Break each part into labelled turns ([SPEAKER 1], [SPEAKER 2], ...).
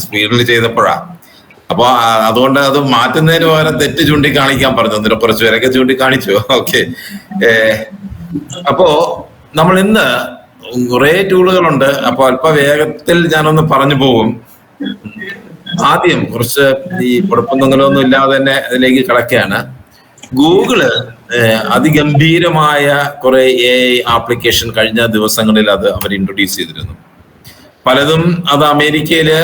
[SPEAKER 1] സ്പീഡിൽ ചെയ്തപ്പോഴാ. അപ്പൊ അതുകൊണ്ട് അത് മാറ്റുന്നതിന് പകരം തെറ്റ് ചൂണ്ടിക്കാണിക്കാൻ പറഞ്ഞു. എന്നിട്ട് കുറച്ച് പേരൊക്കെ ചൂണ്ടിക്കാണിച്ചു. ഓക്കെ. അപ്പോ നമ്മൾ ഇന്ന് കുറെ ടൂളുകളുണ്ട്. അപ്പൊ അല്പ വേഗത്തിൽ ഞാനൊന്ന് പറഞ്ഞു പോകും. ആദ്യം കുറച്ച് ഈ കുഴപ്പമൊന്നും ഇല്ലാതെ തന്നെ അതിലേക്ക് കിടക്കുകയാണ്. ഗൂഗിള് അതിഗംഭീരമായ കുറെ AI ആപ്ലിക്കേഷൻ കഴിഞ്ഞ ദിവസങ്ങളിൽ അത് അവർ ഇൻട്രൊഡ്യൂസ് ചെയ്തിരുന്നു. പലതും അത് അമേരിക്കയില്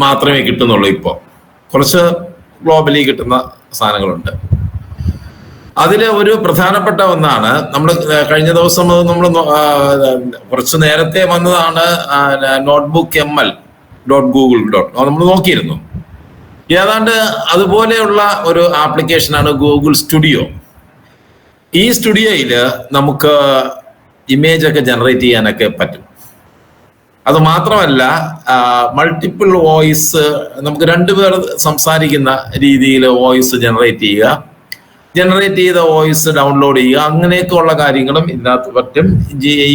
[SPEAKER 1] മാത്രമേ കിട്ടുന്നുള്ളൂ. ഇപ്പോ കുറച്ച് ഗ്ലോബലി കിട്ടുന്ന സാധനങ്ങളുണ്ട്. അതില് ഒരു പ്രധാനപ്പെട്ട ഒന്നാണ്, നമ്മൾ കഴിഞ്ഞ ദിവസം നമ്മൾ കുറച്ച് നേരത്തെ വന്നതാണ് നോട്ട്ബുക്ക് ML.google.com. നമ്മൾ നോക്കിയിരുന്നു. ഏതാണ്ട് അതുപോലെയുള്ള ഒരു ആപ്ലിക്കേഷനാണ് ഗൂഗിൾ സ്റ്റുഡിയോ. ഈ സ്റ്റുഡിയോയില് നമുക്ക് ഇമേജ് ഒക്കെ ജനറേറ്റ് ചെയ്യാനൊക്കെ പറ്റും. അത് മാത്രമല്ല, മൾട്ടിപ്പിൾ വോയിസ്, നമുക്ക് രണ്ടുപേർ സംസാരിക്കുന്ന രീതിയിൽ വോയിസ് ജനറേറ്റ് ചെയ്ത വോയിസ് ഡൗൺലോഡ് ചെയ്യുക, അങ്ങനെയൊക്കെ ഉള്ള കാര്യങ്ങളും ഇതിനകത്ത് പറ്റും.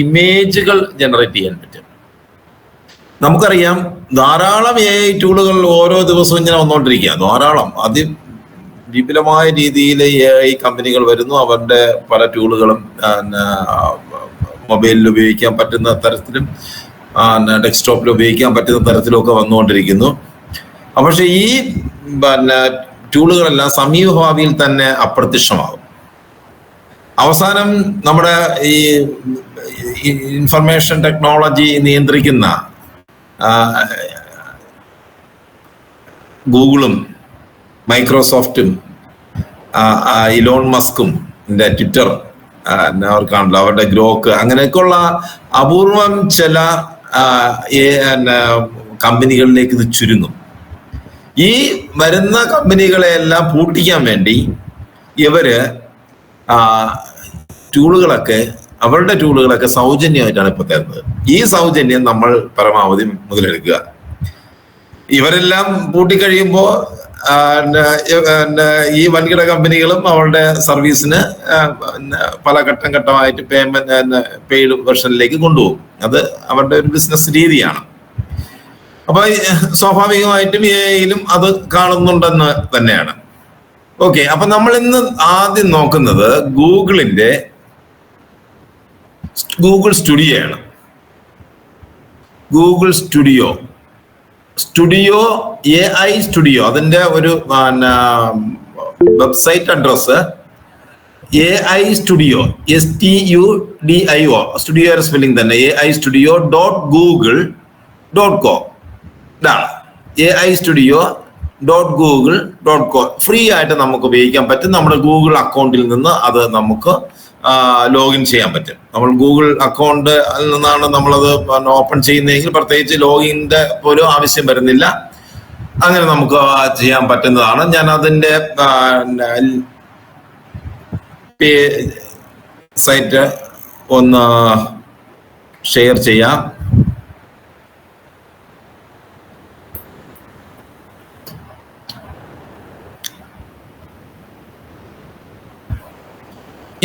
[SPEAKER 1] ഇമേജുകൾ ജനറേറ്റ് ചെയ്യാൻ പറ്റും. നമുക്കറിയാം ധാരാളം AI ടൂളുകൾ ഓരോ ദിവസവും ഇങ്ങനെ വന്നുകൊണ്ടിരിക്കുക. ധാരാളം വിപുലമായ രീതിയിൽ AI കമ്പനികൾ വരുന്നു. അവരുടെ പല ടൂളുകളും മൊബൈലിൽ ഉപയോഗിക്കാൻ പറ്റുന്ന തരത്തിലും ഡെസ്ക്ടോപ്പിൽ ഉപയോഗിക്കാൻ പറ്റുന്ന തരത്തിലൊക്കെ വന്നുകൊണ്ടിരിക്കുന്നു. പക്ഷെ ഈ ടൂളുകളെല്ലാം സമീപഭാവിയിൽ തന്നെ അപ്രത്യക്ഷമാകും. അവസാനം നമ്മുടെ ഈ ഇൻഫർമേഷൻ ടെക്നോളജി നിയന്ത്രിക്കുന്ന ഗൂഗിളും മൈക്രോസോഫ്റ്റും ഇലോൺ മസ്കും ട്വിറ്റർ അവർക്കാണല്ലോ, അവരുടെ ഗ്രോക്ക്, അങ്ങനെയൊക്കെയുള്ള അപൂർവം ചില കമ്പനികളിലേക്ക് ഇത് ചുരുങ്ങും. ഈ വരുന്ന കമ്പനികളെല്ലാം പൂട്ടിക്കാൻ വേണ്ടി ഇവര് അവരുടെ ടൂളുകളൊക്കെ സൗജന്യമായിട്ടാണ് ഇപ്പൊ തരുന്നത്. ഈ സൗജന്യം നമ്മൾ പരമാവധി മുതലെടുക്കുക. ഇവരെല്ലാം പൂട്ടിക്കഴിയുമ്പോൾ ഈ വൻകിട കമ്പനികളും അവരുടെ സർവീസിന് പല ഘട്ടമായിട്ട് പെയ്ഡ് വെർഷനിലേക്ക് കൊണ്ടുപോകും. അത് അവരുടെ ഒരു ബിസിനസ് രീതിയാണ്. അപ്പൊ സ്വാഭാവികമായിട്ടും AIയിലും അത് കാണുന്നുണ്ടെന്ന് തന്നെയാണ്. ഓക്കെ. അപ്പൊ നമ്മൾ ഇന്ന് ആദ്യം നോക്കുന്നത് ഗൂഗിൾ സ്റ്റുഡിയോ ആണ്. ഗൂഗിൾ സ്റ്റുഡിയോ AI സ്റ്റുഡിയോ, അതിന്റെ ഒരു website address AI studio STUDIO, സ്റ്റുഡിയോയുടെ സ്പെല്ലിംഗ് തന്നെ AIstudio.google.com ഇതാണ്. AIstudio.google.com ഫ്രീ ആയിട്ട് നമുക്ക് ഉപയോഗിക്കാൻ പറ്റും. നമ്മുടെ ഗൂഗിൾ അക്കൗണ്ടിൽ നിന്ന് അത് നമുക്ക് ലോഗിൻ ചെയ്യാൻ പറ്റും. നമ്മൾ ഗൂഗിൾ അക്കൗണ്ടിൽ നിന്നാണ് നമ്മളത് ഓപ്പൺ ചെയ്യുന്നതെങ്കിൽ പ്രത്യേകിച്ച് ലോഗിൻ്റെ ഒരു ആവശ്യം വരുന്നില്ല. അങ്ങനെ നമുക്ക് ചെയ്യാൻ പറ്റുന്നതാണ്. ഞാൻ അതിൻ്റെ സൈറ്റ് ഒന്ന് ഷെയർ ചെയ്യാം.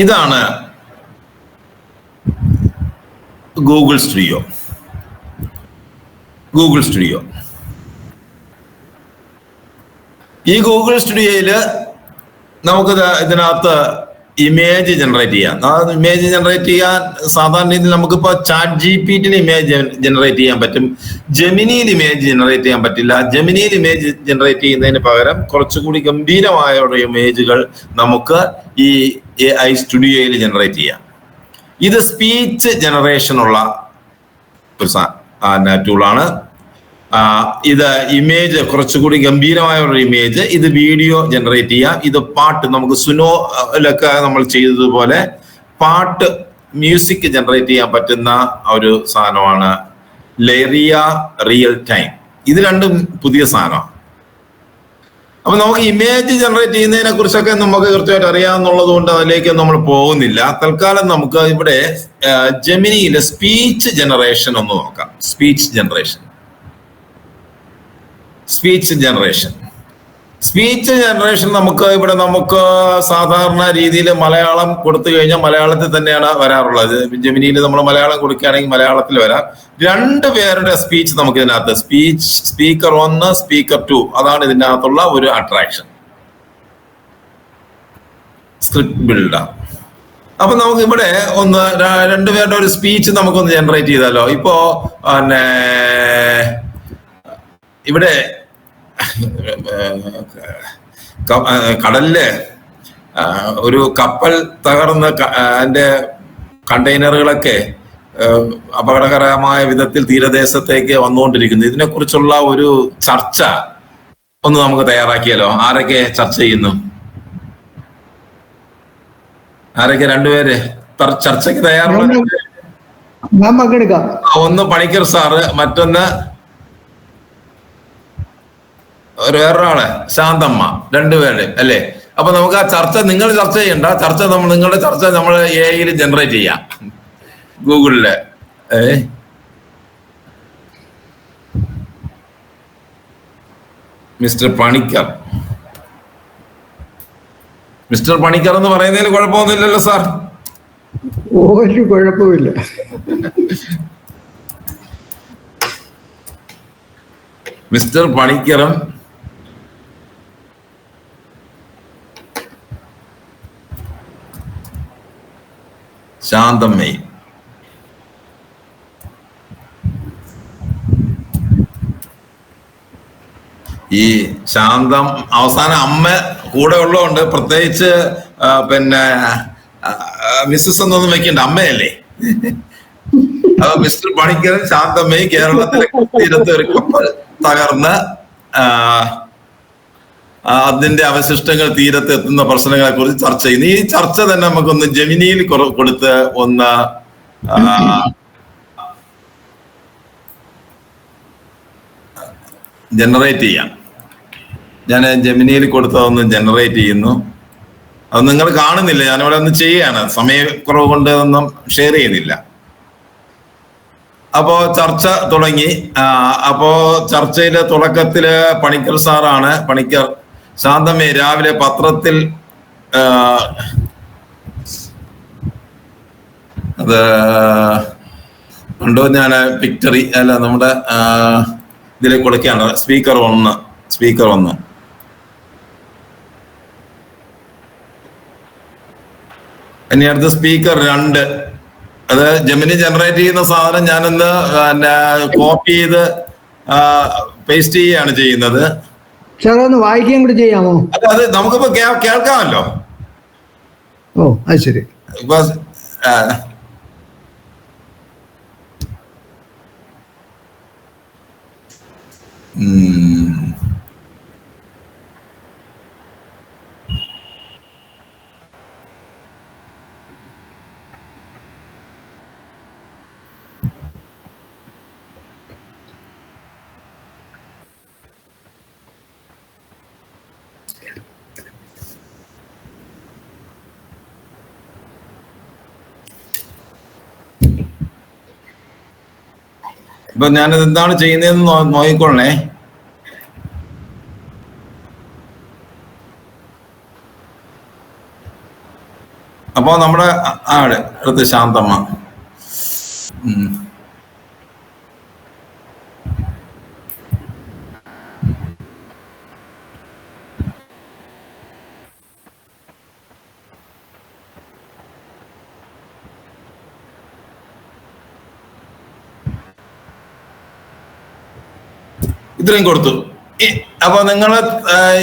[SPEAKER 1] ഇതാണ് ഗൂഗിൾ സ്റ്റുഡിയോ. ഈ ഗൂഗിൾ സ്റ്റുഡിയോയില് നമുക്ക് ഇതിനകത്ത് ഇമേജ് ജനറേറ്റ് ചെയ്യാം. ഇമേജ് ജനറേറ്റ് ചെയ്യാൻ സാധാരണ രീതിയിൽ നമുക്കിപ്പോൾ ChatGPT ഇമേജ് ജനറേറ്റ് ചെയ്യാൻ പറ്റും. ജെമിനിയിൽ ഇമേജ് ജനറേറ്റ് ചെയ്യാൻ പറ്റില്ല. ജെമിനിയിൽ ഇമേജ് ജനറേറ്റ് ചെയ്യുന്നതിന് പകരം കുറച്ചുകൂടി ഗംഭീരമായ ഇമേജുകൾ നമുക്ക് ഈ AI സ്റ്റുഡിയോയിൽ ജനറേറ്റ് ചെയ്യാം. ഇത് സ്പീച്ച് ജനറേഷനുള്ള ഒരു ടൂളാണ്. ഇത് ഇമേജ് കുറച്ചുകൂടി ഗംഭീരമായ ഒരു ഇമേജ്, ഇത് വീഡിയോ ജനറേറ്റ് ചെയ്യാം. ഇത് പാട്ട്, നമുക്ക് സുനോയിലൊക്കെ നമ്മൾ ചെയ്തതുപോലെ പാട്ട് മ്യൂസിക് ജനറേറ്റ് ചെയ്യാൻ പറ്റുന്ന ഒരു സാധനമാണ് ലെറിയ റിയൽ ടൈം. ഇത് രണ്ടും പുതിയ സാധനമാണ്. അപ്പൊ നമുക്ക് ഇമേജ് ജനറേറ്റ് ചെയ്യുന്നതിനെ കുറിച്ചൊക്കെ നമുക്ക് കൃത്യമായിട്ട് അറിയാമെന്നുള്ളത് കൊണ്ട് അതിലേക്ക് നമ്മൾ പോകുന്നില്ല. തൽക്കാലം നമുക്ക് ഇവിടെ ജെമിനിയിലെ സ്പീച്ച് ജനറേഷൻ ഒന്ന് നോക്കാം. സ്പീച്ച് ജനറേഷൻ സ്പീച്ച് ജനറേഷൻ നമുക്ക് സാധാരണ രീതിയിൽ മലയാളം കൊടുത്തു കഴിഞ്ഞാൽ മലയാളത്തിൽ തന്നെയാണ് വരാറുള്ളത്. ജെമിനിയിൽ നമ്മൾ മലയാളം കൊടുക്കുകയാണെങ്കിൽ മലയാളത്തിൽ വരാം. 2 പേരുടെ സ്പീച്ച് നമുക്ക് ഇതിനകത്ത് സ്പീക്കർ 1, സ്പീക്കർ 2 അതാണ് ഇതിൻ്റെ അകത്തുള്ള ഒരു അട്രാക്ഷൻ. Script builder. അപ്പൊ നമുക്ക് ഇവിടെ 2 പേരുടെ ഒരു സ്പീച്ച് നമുക്കൊന്ന് ജനറേറ്റ് ചെയ്താലോ. ഇപ്പോ പിന്നെ ഇവിടെ കടലില് ഒരു കപ്പൽ തകർന്ന് അതിന്റെ കണ്ടെയ്നറുകളൊക്കെ അപകടകരമായ വിധത്തിൽ തീരദേശത്തേക്ക് വന്നുകൊണ്ടിരിക്കുന്നു. ഇതിനെക്കുറിച്ചുള്ള ഒരു ചർച്ച ഒന്ന് നമുക്ക് തയ്യാറാക്കിയാലോ. ആരൊക്കെ ചർച്ച ചെയ്യുന്നു? ആരൊക്കെ? 2 പേര് ചർച്ചയ്ക്ക് തയ്യാറുള്ള? ഒന്ന് പണിക്കർ സാറ്, മറ്റൊന്ന് വേറൊരാള് ശാന്തമ്മ. 2 പേര് അല്ലേ? അപ്പൊ നമുക്ക് ആ ചർച്ച നിങ്ങൾ ചർച്ച ചെയ്യണ്ട. നിങ്ങളുടെ ചർച്ച നമ്മൾ AI ജനറേറ്റ് ചെയ്യാം ഗൂഗിളില്. മിസ്റ്റർ പണിക്കർ എന്ന് പറയുന്നതിൽ കുഴപ്പമൊന്നുമില്ലല്ലോ സാർ?
[SPEAKER 2] ഒരു കുഴപ്പമില്ല.
[SPEAKER 1] മിസ്റ്റർ പണിക്കറും ശാന്തമ്മയും. ഈ ശാന്തം അവസാനം അമ്മ കൂടെ ഉള്ളതുകൊണ്ട് പ്രത്യേകിച്ച് പിന്നെ മിസ്സസ് എന്നൊന്നും വെക്കണ്ട, അമ്മയല്ലേ. അപ്പൊ മിസ്റ്റർ പണിക്കരും ശാന്തമ്മയും കേരളത്തിലെ തീരത്ത് ഒരു കപ്പൽ തകർന്ന് അതിന്റെ അവശിഷ്ടങ്ങൾ തീരത്ത് എത്തുന്ന പ്രശ്നങ്ങളെ കുറിച്ച് ചർച്ച ചെയ്യുന്നു. ഈ ചർച്ച തന്നെ നമുക്കൊന്ന് ജെമിനിയിൽ കൊടുത്ത് ഒന്ന് ജനറേറ്റ് ചെയ്യാം. ഞാൻ ജെമിനിയിൽ കൊടുത്തതൊന്ന് ജനറേറ്റ് ചെയ്യുന്നു. അത് നിങ്ങൾ കാണുന്നില്ല, ഞാനിവിടെ ഒന്ന് ചെയ്യാണ്. സമയക്കുറവ് കൊണ്ട് ഒന്നും ഷെയർ ചെയ്യുന്നില്ല. അപ്പോ ചർച്ച തുടങ്ങി. അപ്പോ ചർച്ചയിലെ തുടക്കത്തില് പണിക്കർ സാറാണ്. പണിക്കർ, ശാന്തമ്മേ, രാവിലെ പത്രത്തിൽ അത് കണ്ടോ? ഞാൻ പിക്ചറി അല്ല, നമ്മുടെ ഇതിലേക്ക് കൊടുക്കുകയാണ്. സ്പീക്കർ 1. ഇനി അടുത്ത സ്പീക്കർ 2. അത് ജെമിനി ജനറേറ്റ് ചെയ്യുന്ന സാധനം ഞാനൊന്ന് കോപ്പി ചെയ്ത് പേസ്റ്റ് ചെയ്യുകയാണ് ചെയ്യുന്നത്.
[SPEAKER 2] ഒന്ന് വായിക്കുകയും കൂടി ചെയ്യാമോ?
[SPEAKER 1] അത് നമുക്കിപ്പോ കേൾക്കാമല്ലോ.
[SPEAKER 2] ഓ, അത് ശരി.
[SPEAKER 1] ഇപ്പൊ ഇപ്പൊ ഞാനിത് എന്താണ് ചെയ്യുന്നതെന്ന് നോക്കിക്കൊള്ളേ. അപ്പൊ നമ്മുടെ അടുത്ത് ശാന്തമ്മ. ഇത്രയും കൊടുത്തു. അപ്പൊ നിങ്ങൾ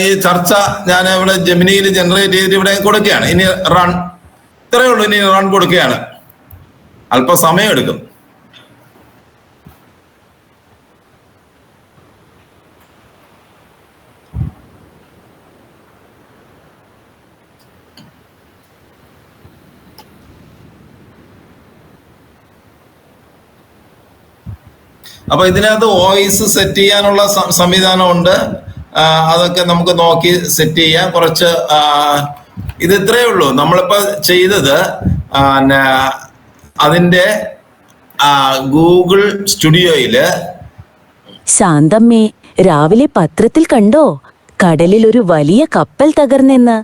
[SPEAKER 1] ഈ ചർച്ച ഞാൻ ഇവിടെ ജെമിനിയിൽ ജനറേറ്റ് ചെയ്തിട്ട് ഇവിടെ കൊടുക്കുകയാണ്. ഇനി റൺ, ഇത്രയേ ഉള്ളൂ. ഇനി റൺ കൊടുക്കുകയാണ്. അല്പസമയം എടുക്കും. അപ്പൊ ഇതിനകത്ത് വോയിസ് സെറ്റ് ചെയ്യാനുള്ള സംവിധാനമുണ്ട്. അതൊക്കെ നമുക്ക് നോക്കി സെറ്റ് ചെയ്യാം. കുറച്ച് ഇത് ഇത്രയേ ഉള്ളൂ. നമ്മളിപ്പോ ചെയ്തത് അതിന്റെ ഗൂഗിൾ സ്റ്റുഡിയോയില്.
[SPEAKER 3] ശാന്തമ്മേ, രാവിലെ പത്രത്തിൽ കണ്ടോ? കടലിൽ ഒരു വലിയ കപ്പൽ തകർന്നെന്ന്.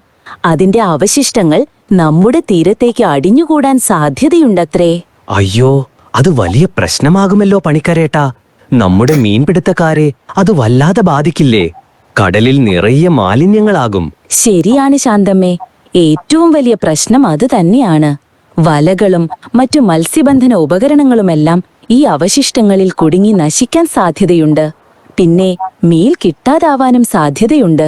[SPEAKER 3] അതിന്റെ അവശിഷ്ടങ്ങൾ നമ്മുടെ തീരത്തേക്ക് അടിഞ്ഞുകൂടാൻ സാധ്യതയുണ്ടത്രേ.
[SPEAKER 4] അയ്യോ, അത് വലിയ പ്രശ്നമാകുമല്ലോ പണിക്കരേട്ടാ. നമ്മുടെ മീൻപിടുത്തക്കാരെ അത് വല്ലാതെ ബാധിക്കില്ലേ? കടലിൽ നിറയെ മാലിന്യങ്ങളാകും.
[SPEAKER 3] ശരിയാണ് ശാന്തമ്മേ, ഏറ്റവും വലിയ പ്രശ്നം അത് തന്നെയാണ്. വലകളും മറ്റു മത്സ്യബന്ധന ഉപകരണങ്ങളുമെല്ലാം ഈ അവശിഷ്ടങ്ങളിൽ കുടുങ്ങി നശിക്കാൻ സാധ്യതയുണ്ട്. പിന്നെ മീൻ കിട്ടാതാവാനും സാധ്യതയുണ്ട്.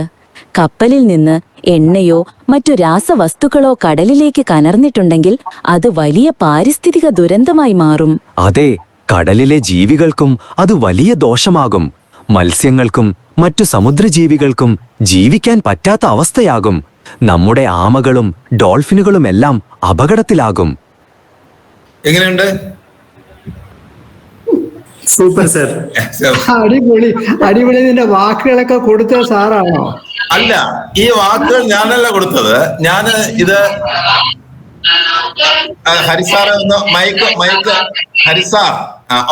[SPEAKER 3] കപ്പലിൽ നിന്ന് എണ്ണയോ മറ്റു രാസവസ്തുക്കളോ കടലിലേക്ക് കനർന്നിട്ടുണ്ടെങ്കിൽ അത് വലിയ പാരിസ്ഥിതിക ദുരന്തമായി മാറും.
[SPEAKER 4] അതെ, കടലിലെ ജീവികൾക്കും അത് വലിയ ദോഷമാകും. മത്സ്യങ്ങൾക്കും മറ്റു സമുദ്രജീവികൾക്കും ജീവിക്കാൻ പറ്റാത്ത അവസ്ഥയാകും. നമ്മുടെ ആമകളും ഡോൾഫിനുകളുമെല്ലാം അപകടത്തിലാകും.
[SPEAKER 1] എങ്ങനെയുണ്ട്?
[SPEAKER 5] Super sir.
[SPEAKER 2] അടിപൊളി അടിപൊളി. നിന്റെ വാക്കുകളൊക്കെ കൊടുത്ത സാറാണോ?
[SPEAKER 1] അല്ല, ഈ വാക്കുകൾ ഞാനല്ല കൊടുത്തത്. ഞാന് ഇത് ഹരിസാറ് ഒന്ന് മൈക്ക് ഹരിസാർ.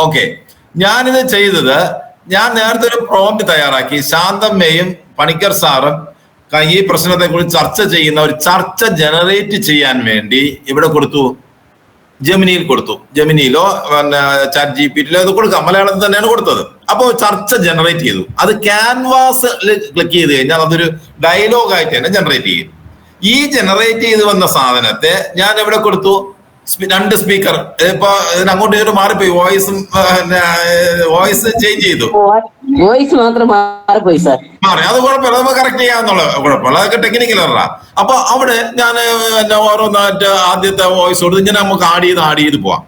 [SPEAKER 1] ഓക്കെ, ഞാനിത് ചെയ്തത്, ഞാൻ നേരത്തെ ഒരു പ്രോംപ്റ്റ് തയ്യാറാക്കി. ശാന്തമ്മയും പണിക്കർ സാറും ഈ പ്രശ്നത്തെ കുറിച്ച് ചർച്ച ചെയ്യുന്ന ഒരു ചർച്ച ജനറേറ്റ് ചെയ്യാൻ വേണ്ടി ഇവിടെ കൊടുത്തു, ജെമിനിയിൽ കൊടുത്തു. ജെമിനിയിലോ പിന്നെ ചാറ്റ് ജിപിടിയിലോ ഇത് കൊടുക്കാം. മലയാളത്തിൽ തന്നെയാണ് കൊടുത്തത്. അപ്പോൾ ചർച്ച ജനറേറ്റ് ചെയ്തു. അത് ക്യാൻവാസ് ക്ലിക്ക് ചെയ്ത് കഴിഞ്ഞാൽ അതൊരു ഡയലോഗായിട്ട് തന്നെ ജനറേറ്റ് ചെയ്യും. ഈ ജനറേറ്റ് ചെയ്ത് വന്ന സാധനത്തെ ഞാൻ എവിടെ കൊടുത്തു? 2 സ്പീക്കർ. ഇപ്പൊ അങ്ങോട്ടും ഇങ്ങോട്ട് മാറിപ്പോയി. വോയിസ് ചേഞ്ച് ചെയ്തു.
[SPEAKER 6] വോയിസ് മാത്രം മാറിപ്പോയി സാർ.
[SPEAKER 1] മാറി, അത് കുഴപ്പമില്ല, നമുക്ക് കറക്റ്റ് ചെയ്യാന്നുള്ള കുഴപ്പമില്ല. അതൊക്കെ ടെക്നിക്കൽ അല്ല. അപ്പൊ അവിടെ ഞാൻ ഓരോന്നായിട്ട് ആദ്യത്തെ വോയിസ് കൊടുത്ത് ഇങ്ങനെ നമുക്ക് ആഡ് ചെയ്ത് പോവാം.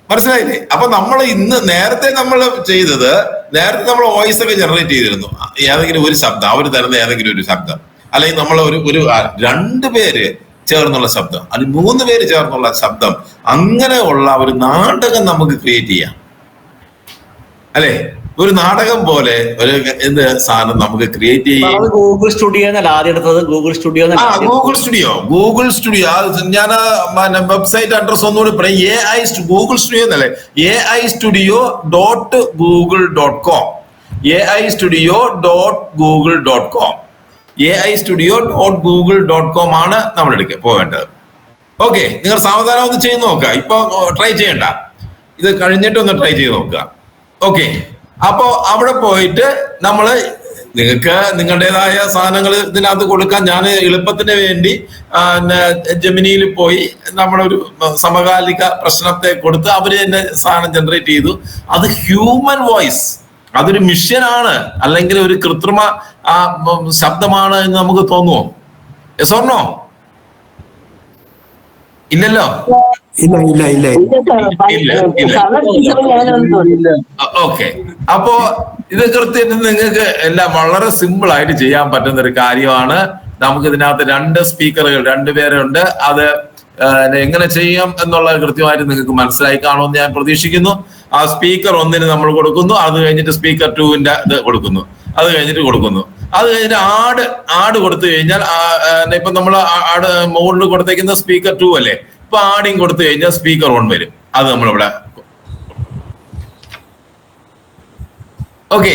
[SPEAKER 1] മനസ്സിലായില്ലേ? അപ്പൊ നമ്മൾ നേരത്തെ നമ്മൾ ചെയ്തത്, നേരത്തെ നമ്മൾ വോയിസ് ഒക്കെ ജനറേറ്റ് ചെയ്തിരുന്നു. ഏതെങ്കിലും ഒരു ശബ്ദം, അവർ തരുന്ന ഏതെങ്കിലും ഒരു ശബ്ദം, അല്ലെങ്കിൽ നമ്മൾ ഒരു 2 പേര് ചേർന്നുള്ള ശബ്ദം, അല്ലെങ്കിൽ 3 പേര് ചേർന്നുള്ള ശബ്ദം, അങ്ങനെയുള്ള ഒരു നാടകം നമുക്ക് ക്രിയേറ്റ് ചെയ്യാം. അല്ലെ? ഒരു നാടകം പോലെ ഒരു എന്ത് സാധനം നമുക്ക് ക്രിയേറ്റ് ചെയ്യാം.
[SPEAKER 5] ഗൂഗിൾ സ്റ്റുഡിയോ എന്നല്ല ആദ്യം എടുത്തത്. ഗൂഗിൾ സ്റ്റുഡിയോ
[SPEAKER 1] ഗൂഗിൾ സ്റ്റുഡിയോ ഞാൻ വെബ്സൈറ്റ് അഡ്രസ് ഒന്നുകൂടി പറയാം. ഗൂഗിൾ സ്റ്റുഡിയോ എന്നല്ലേ, AI studio.google.com, AI studio.google.com, AI studio.google.com ആണ് നമ്മൾ പോവേണ്ടത്. ഓക്കെ, നിങ്ങൾ സാവധാനം ഒന്ന് ചെയ്ത് നോക്കുക. ഇപ്പൊ ട്രൈ ചെയ്യണ്ട, ഇത് കഴിഞ്ഞിട്ട് ഒന്ന് ട്രൈ ചെയ്ത് നോക്കുക. ഓക്കെ, അപ്പോ അവിടെ പോയിട്ട് നമ്മള് നിങ്ങൾക്ക് നിങ്ങളുടേതായ സാധനങ്ങൾ ഇതിനകത്ത് കൊടുക്കാൻ ഞാൻ എളുപ്പത്തിന് വേണ്ടി ജെമിനിയിൽ പോയി നമ്മളൊരു സമകാലിക പ്രശ്നത്തെ കൊടുത്ത് അവര് തന്നെ സാധനം ജനറേറ്റ് ചെയ്തു. അത് ഹ്യൂമൻ വോയിസ്, അതൊരു മിഷ്യനാണ്, അല്ലെങ്കിൽ ഒരു കൃത്രിമ ശബ്ദമാണ് എന്ന് നമുക്ക് തോന്നുമോ? Yes or no? ഇല്ലല്ലോ. ഓക്കെ, അപ്പോ ഇത് കൃത്യമായിട്ട് നിങ്ങൾക്ക് എല്ലാം വളരെ സിമ്പിൾ ആയിട്ട് ചെയ്യാൻ പറ്റുന്ന ഒരു കാര്യമാണ്. നമുക്ക് ഇതിനകത്ത് 2 സ്പീക്കറുകൾ 2 പേരുണ്ട്. അത് എങ്ങനെ ചെയ്യാം എന്നുള്ളത് കൃത്യമായിട്ട് നിങ്ങൾക്ക് മനസ്സിലായി കാണുമെന്ന് ഞാൻ പ്രതീക്ഷിക്കുന്നു. ആ സ്പീക്കർ 1 നമ്മൾ കൊടുക്കുന്നു, അത് കഴിഞ്ഞിട്ട് സ്പീക്കർ 2 ഇത് കൊടുക്കുന്നു, അത് കഴിഞ്ഞിട്ട് കൊടുക്കുന്നു. അത് കഴിഞ്ഞിട്ട് ആഡ് കൊടുത്തു കഴിഞ്ഞാൽ ഇപ്പൊ നമ്മൾ മുകളിൽ കൊടുത്തേക്കുന്ന സ്പീക്കർ 2 അല്ലേ, ഇപ്പൊ ആഡിങ് കൊടുത്തു കഴിഞ്ഞാൽ സ്പീക്കർ 1 വരും. അത് നമ്മളിവിടെ ഓക്കെ.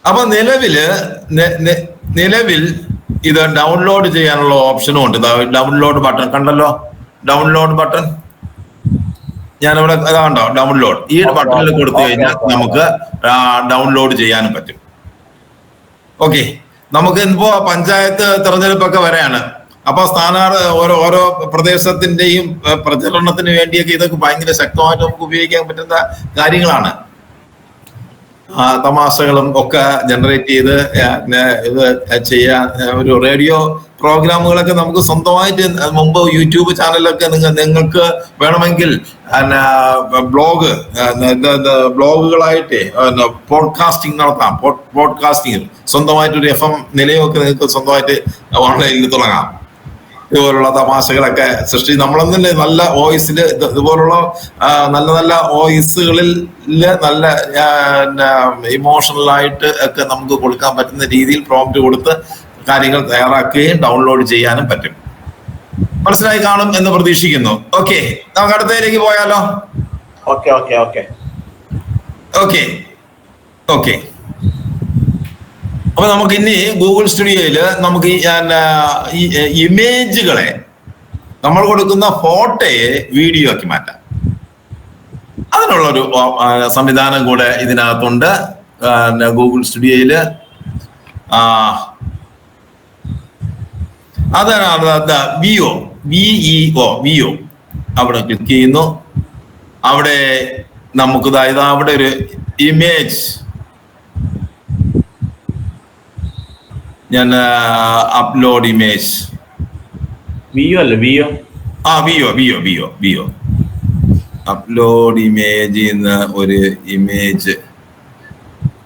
[SPEAKER 1] അപ്പൊ നിലവിൽ ഇത് ഡൗൺലോഡ് ചെയ്യാനുള്ള ഓപ്ഷനും ഉണ്ട്. ഡൗൺലോഡ് ബട്ടൺ കണ്ടല്ലോ, ഡൗൺലോഡ് ബട്ടൺ ഞാനിവിടെ അതാണ്ടോ ഡൗൺലോഡ്. ഈ ബട്ടണിൽ കൊടുത്തു കഴിഞ്ഞാൽ നമുക്ക് ഡൗൺലോഡ് ചെയ്യാനും പറ്റും. ഓക്കെ, നമുക്ക് ഇപ്പോ പഞ്ചായത്ത് തെരഞ്ഞെടുപ്പൊക്കെ വരെയാണ്. അപ്പൊ ഓരോ പ്രദേശത്തിന്റെയും പ്രചരണത്തിന് വേണ്ടിയൊക്കെ ഇതൊക്കെ ഭയങ്കര ശക്തമായിട്ട് നമുക്ക് ഉപയോഗിക്കാൻ പറ്റുന്ന കാര്യങ്ങളാണ്. തമാശകളും ഒക്കെ ജനറേറ്റ് ചെയ്ത് ഇത് ചെയ്യാൻ ഒരു റേഡിയോ പ്രോഗ്രാമുകളൊക്കെ നമുക്ക് സ്വന്തമായിട്ട് മുമ്പ് യൂട്യൂബ് ചാനലൊക്കെ നിങ്ങൾക്ക് വേണമെങ്കിൽ ബ്ലോഗുകളായിട്ട് പോഡ്കാസ്റ്റിംഗ് നടത്താം. പോഡ്കാസ്റ്റിംഗ് സ്വന്തമായിട്ടൊരു FM നിലയമൊക്കെ നിങ്ങൾക്ക് സ്വന്തമായിട്ട് ഓൺലൈനിൽ തുടങ്ങാം. ഇതുപോലുള്ള തമാശകളൊക്കെ സൃഷ്ടി നമ്മളൊന്നല്ലേ നല്ല വോയിസിൽ ഇതുപോലുള്ള നല്ല നല്ല വോയിസുകളിൽ നല്ല ഇമോഷണലായിട്ട് ഒക്കെ നമുക്ക് കൊടുക്കാൻ പറ്റുന്ന രീതിയിൽ പ്രോംപ്റ്റ് കൊടുത്ത് കാര്യങ്ങൾ തയ്യാറാക്കുകയും ഡൗൺലോഡ് ചെയ്യാനും പറ്റും. മനസ്സിലായി കാണും എന്ന് പ്രതീക്ഷിക്കുന്നു. ഓക്കെ, നമുക്ക് അടുത്തതിലേക്ക് പോയാലോ?
[SPEAKER 5] ഓക്കെ.
[SPEAKER 1] ഓക്കെ. അപ്പൊ നമുക്ക് ഇനി ഗൂഗിൾ സ്റ്റുഡിയോയില് നമുക്ക് ഈ ഇമേജുകളെ നമ്മൾ കൊടുക്കുന്ന ഫോട്ടോയെ വീഡിയോ ആക്കി മാറ്റാം. അതിനുള്ളൊരു സംവിധാനം കൂടെ ഇതിനകത്തുണ്ട്. ഗൂഗിൾ സ്റ്റുഡിയോയില് അതാണ് വിഒ അവിടെ ക്ലിക്ക് ചെയ്യുന്നു. അവിടെ നമുക്ക് അവിടെ ഒരു ഇമേജ് ഞാൻ അപ്ലോഡ് ഇമേജ്
[SPEAKER 5] വിയോ അല്ലേ വിയോ
[SPEAKER 1] വിഒ അപ്ലോഡ് ഇമേജ് ഒരു ഇമേജ്.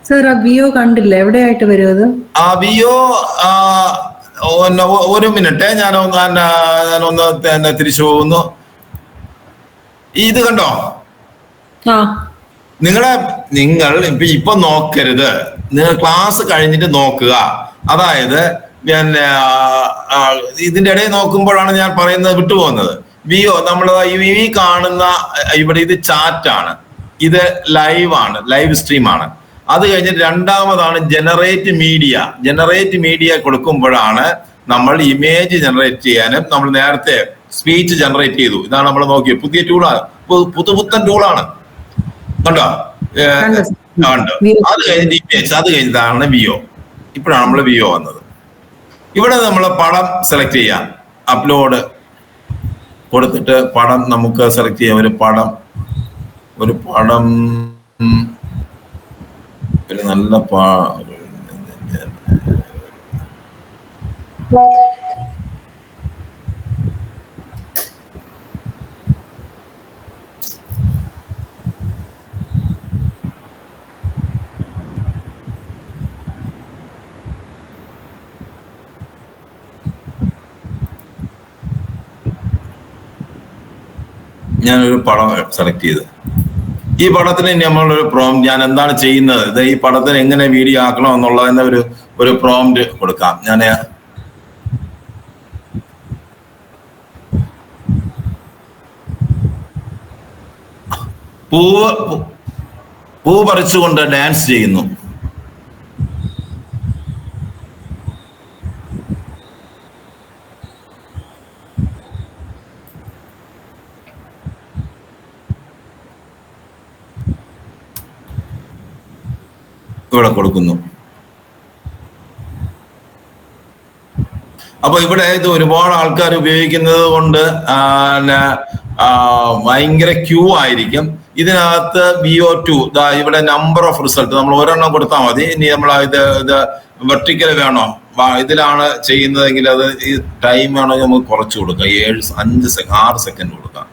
[SPEAKER 7] സർ ആ വിയോ കണ്ടില്ല, എവിടെയായിട്ട് വരും അത്?
[SPEAKER 1] ആ വിഒ ഒരു മിനിറ്റ് ഞാനൊന്ന് തന്നെ തിരിച്ചു പോകുന്നു. ഇത് കണ്ടോ? നിങ്ങൾ ഇപ്പൊ നോക്കരുത്, നിങ്ങൾ ക്ലാസ് കഴിഞ്ഞിട്ട് നോക്കുക. അതായത് പിന്നെ ഇതിന്റെ ഇടയിൽ നോക്കുമ്പോഴാണ് ഞാൻ പറയുന്നത് വിട്ടുപോകുന്നത്. വിഒ നമ്മൾ ഈ കാണുന്ന ഇവിടെ ഇത് ചാറ്റാണ്, ഇത് ലൈവാണ്, ലൈവ് സ്ട്രീമാണ്. അത് കഴിഞ്ഞിട്ട് രണ്ടാമതാണ് ജനറേറ്റ് മീഡിയ കൊടുക്കുമ്പോഴാണ് നമ്മൾ ഇമേജ് ജനറേറ്റ് ചെയ്യാനും നമ്മൾ നേരത്തെ സ്പീച്ച് ജനറേറ്റ് ചെയ്തു. ഇതാണ് നമ്മൾ നോക്കിയത്, പുതിയ ടൂളാണ്, പുതുപുത്തൻ ടൂളാണ്. കണ്ടോ? അത് കഴിഞ്ഞിട്ട് ഇമേജ്, അത് കഴിഞ്ഞിട്ടാണ് വിഒ. ഇപ്പോഴാണ് നമ്മൾ വിഒ വന്നത്. ഇവിടെ നമ്മൾ പടം സെലക്ട് ചെയ്യാം, അപ്ലോഡ് കൊടുത്തിട്ട് പടം നമുക്ക് സെലക്ട് ചെയ്യാം. ഒരു പടം ഒരു നല്ല ഞാനൊരു പടം സെലക്ട് ചെയ്ത് ഈ പടത്തിന് നമ്മളൊരു പ്രോംപ്റ്റ്, ഞാൻ എന്താണ് ചെയ്യുന്നത്, ഈ പടത്തിന് എങ്ങനെ വീഡിയോ ആക്കണം എന്നുള്ളതിന്റെ ഒരു പ്രോംപ്റ്റ് കൊടുക്കാം. ഞാൻ പൂ പറിച്ചുകൊണ്ട് ഡാൻസ് ചെയ്യുന്നു. ഇവിടെ കൊടുക്കുന്നു. അപ്പൊ ഇവിടെ ഇത് ഒരുപാട് ആൾക്കാർ ഉപയോഗിക്കുന്നത് കൊണ്ട് ഭയങ്കര ക്യൂ ആയിരിക്കും. ഇതിനകത്ത് VO2 ഇവിടെ നമ്പർ ഓഫ് റിസൾട്ട് നമ്മൾ ഒരെണ്ണം കൊടുത്താൽ മതി. ഇനി നമ്മൾ ഇത് വെർട്ടിക്കൽ വേണോ, ഇതിലാണ് ചെയ്യുന്നതെങ്കിൽ അത് ഈ ടൈം വേണമെങ്കിൽ നമുക്ക് കുറച്ച് കൊടുക്കാം, 6 സെക്കൻഡ് കൊടുക്കാം.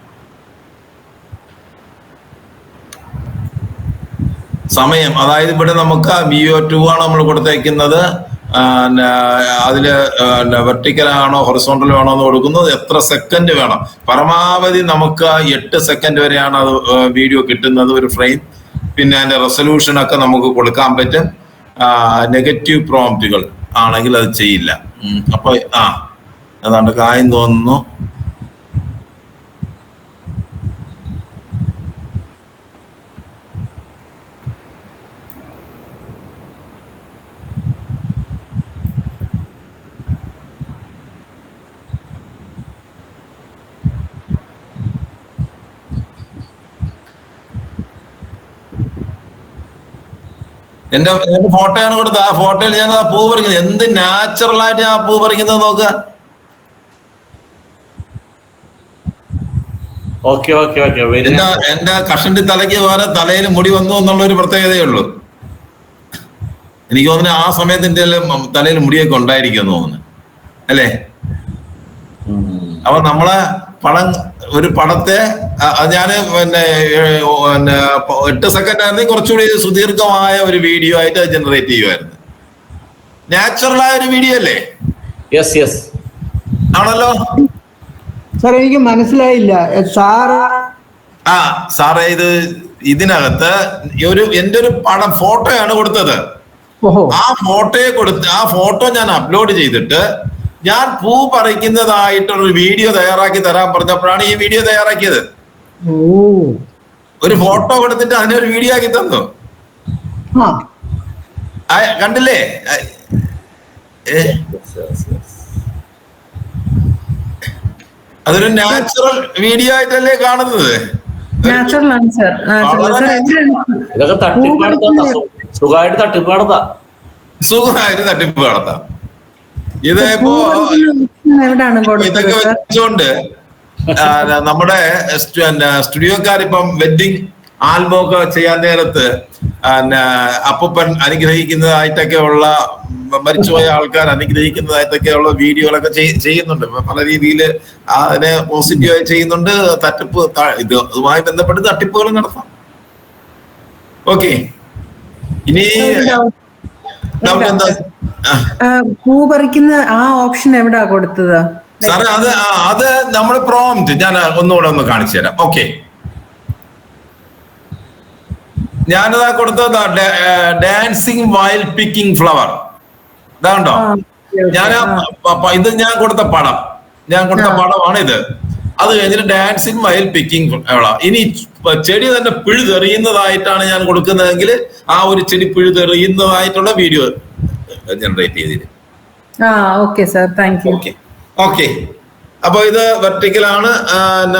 [SPEAKER 1] സമയം, അതായത് ഇവിടെ നമുക്ക് VO2 ആണ് നമ്മൾ കൊടുത്തേക്കുന്നത്. അതില് വെർട്ടിക്കൽ ആണോ ഹൊറിസോണ്ടൽ വേണോ എന്ന് കൊടുക്കുന്നത്. എത്ര സെക്കൻഡ് വേണം, പരമാവധി നമുക്ക് 8 സെക്കൻഡ് വരെയാണ് അത് വീഡിയോ കിട്ടുന്നത് ഒരു ഫ്രെയിം. പിന്നെ അതിന്റെ റെസൊല്യൂഷൻ ഒക്കെ നമുക്ക് കൊടുക്കാൻ പറ്റും. നെഗറ്റീവ് പ്രോംപ്റ്റുകൾ ആണെങ്കിൽ അത് ചെയ്യില്ല. അപ്പൊ ഏതാണ്ട് കാര്യം തോന്നുന്നു. എന്റെ ഫോട്ടോയാണ് കൊടുത്തത്. ആ ഫോട്ടോയിൽ ഞാൻ ആ പൂ പറിക്കുന്നത് എന്ത് നാച്ചുറൽ ആയിട്ട് ഞാൻ പൂ പറിക്കുന്നത് നോക്കുക. എന്റെ കഷണ്ടി തലയ്ക്ക് വേറെ തലയിൽ മുടി വന്നു എന്നുള്ള ഒരു പ്രത്യേകതയേ ഉള്ളൂ. എനിക്ക് തോന്നുന്നു ആ സമയത്ത് എന്റെ തലയിൽ മുടിയൊക്കെ ഉണ്ടായിരിക്കുമെന്ന് തോന്നുന്നു, അല്ലേ? അപ്പൊ നമ്മളെ ഒരു പടത്തെ ഞാന് പിന്നെ 8 സെക്കൻഡ് ആയിരുന്നെങ്കിൽ കുറച്ചുകൂടി സുദീർഘമായ ഒരു വീഡിയോ ആയിട്ട് ജനറേറ്റ് ചെയ്യുമായിരുന്നു. നാച്ചുറൽ ആയ ഒരു വീഡിയോ അല്ലേ? ആണല്ലോ
[SPEAKER 2] സാർ. എനിക്ക് മനസ്സിലായില്ല
[SPEAKER 1] സാറേ. ഇതിനകത്ത് എന്റെ ഒരു പടം ഫോട്ടോയാണ് കൊടുത്തത്. ആ ഫോട്ടോ ഞാൻ അപ്ലോഡ് ചെയ്തിട്ട് ഞാൻ പൂ പറിക്കുന്നതായിട്ടൊരു വീഡിയോ തയ്യാറാക്കി തരാൻ പറഞ്ഞപ്പോഴാണ് ഈ വീഡിയോ തയ്യാറാക്കിയത്. ഒരു ഫോട്ടോ കൊടുത്തിട്ട് അതിനൊരു വീഡിയോ ആക്കി തന്നു. കണ്ടില്ലേ? അതൊരു നാച്ചുറൽ വീഡിയോ ആയിട്ടല്ലേ കാണുന്നത്?
[SPEAKER 7] നാച്ചുറൽ ആണ് സർ.
[SPEAKER 5] ഇതൊക്കെ തട്ടിപ്പ് നടത്താം, സുഖമായിട്ട് തട്ടിപ്പ് നടത്താം.
[SPEAKER 1] സുഖമായിട്ട് തട്ടിപ്പ് നടത്താം. ഇത് ഇപ്പോ
[SPEAKER 7] എവിടാണ്
[SPEAKER 1] ഇതൊക്കെ വെച്ചുകൊണ്ട് നമ്മുടെ സ്റ്റുഡിയോക്കാരിപ്പം വെഡിങ് ആൽബം ഒക്കെ ചെയ്യാൻ നേരത്ത് അപ്പൂപ്പൻ അനുഗ്രഹിക്കുന്നതായിട്ടൊക്കെ ഉള്ള, മരിച്ചുപോയ ആൾക്കാർ അനുഗ്രഹിക്കുന്നതായിട്ടൊക്കെ ഉള്ള വീഡിയോകളൊക്കെ ചെയ്യുന്നുണ്ട്. പല രീതിയിൽ അതിനെ പോസിറ്റീവായി ചെയ്യുന്നുണ്ട്. തട്ടിപ്പ് ഇതുമായി ബന്ധപ്പെട്ട് തട്ടിപ്പുകൾ നടത്താം. ഓക്കെ, ഇനി
[SPEAKER 7] പൂ പറിക്കുന്ന ആ ഓപ്ഷൻ എവിടാ കൊടുത്തത്
[SPEAKER 1] സാറേ? അത് നമ്മൾ പ്രോംപ്റ്റ് ഞാൻ ഒന്നുകൂടെ ഒന്ന് കാണിച്ചു തരാം. ഓക്കെ, ഞാനതാ കൊടുത്തത് ഡാൻസിങ് വൈൽ പിക്കിംഗ് ഫ്ലവർ. ഇതാണ്ടോ? ഇത് ഞാൻ കൊടുത്ത പടമാണ് ഇത്. അത് കഴിഞ്ഞിട്ട് ഡാൻസിങ് വൈൽ പിക്കിംഗ് ഫ്ലവർ. ഇനി ചെടി തന്നെ പിഴുതെറിയുന്നതായിട്ടാണ് ഞാൻ കൊടുക്കുന്നതെങ്കിൽ ആ ഒരു ചെടി പിഴുതെറിയുന്നതായിട്ടുള്ള വീഡിയോ ജനറേറ്റ് ചെയ്തിട്ട്. ഓക്കെ, അപ്പൊ ഇത് വെർട്ടിക്കൽ ആണ്,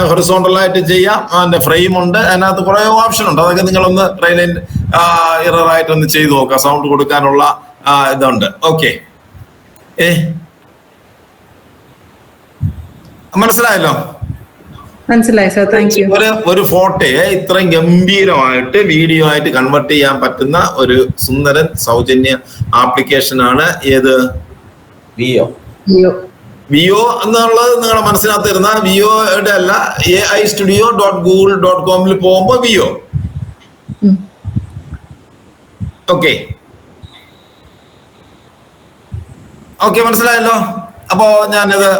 [SPEAKER 1] ഹൊറിസോണ്ടൽ ആയിട്ട് ചെയ്യാം. അതിന്റെ ഫ്രെയിം ഉണ്ട്, അതിനകത്ത് കുറെ ഓപ്ഷൻ ഉണ്ട്. അതൊക്കെ നിങ്ങളൊന്ന് ട്രയൽ എറർ ആയിട്ടൊന്ന് ചെയ്ത് നോക്കാം. സൗണ്ട് കൊടുക്കാനുള്ള ഇതുണ്ട്. ഓക്കെ, മനസ്സിലായല്ലോ?
[SPEAKER 7] മനസ്സിലായി സർ, താങ്ക് യു.
[SPEAKER 1] ഒരു ഫോട്ടോയെ ഇത്രയും ഗംഭീരമായിട്ട് വീഡിയോ ആയിട്ട് കൺവേർട്ട് ചെയ്യാൻ പറ്റുന്ന ഒരു സുന്ദരൻ സൗജന്യ ആപ്ലിക്കേഷൻ ആണ് ഏത്? വിയോ എന്നുള്ളത് നിങ്ങളുടെ മനസ്സിനകത്ത് ഇരുന്ന വിയോയുടെ അല്ല, AI-studio.google.com പോകുമ്പോ വിയോ. ഓക്കെ, മനസ്സിലായല്ലോ? അപ്പോ ഞാനിത്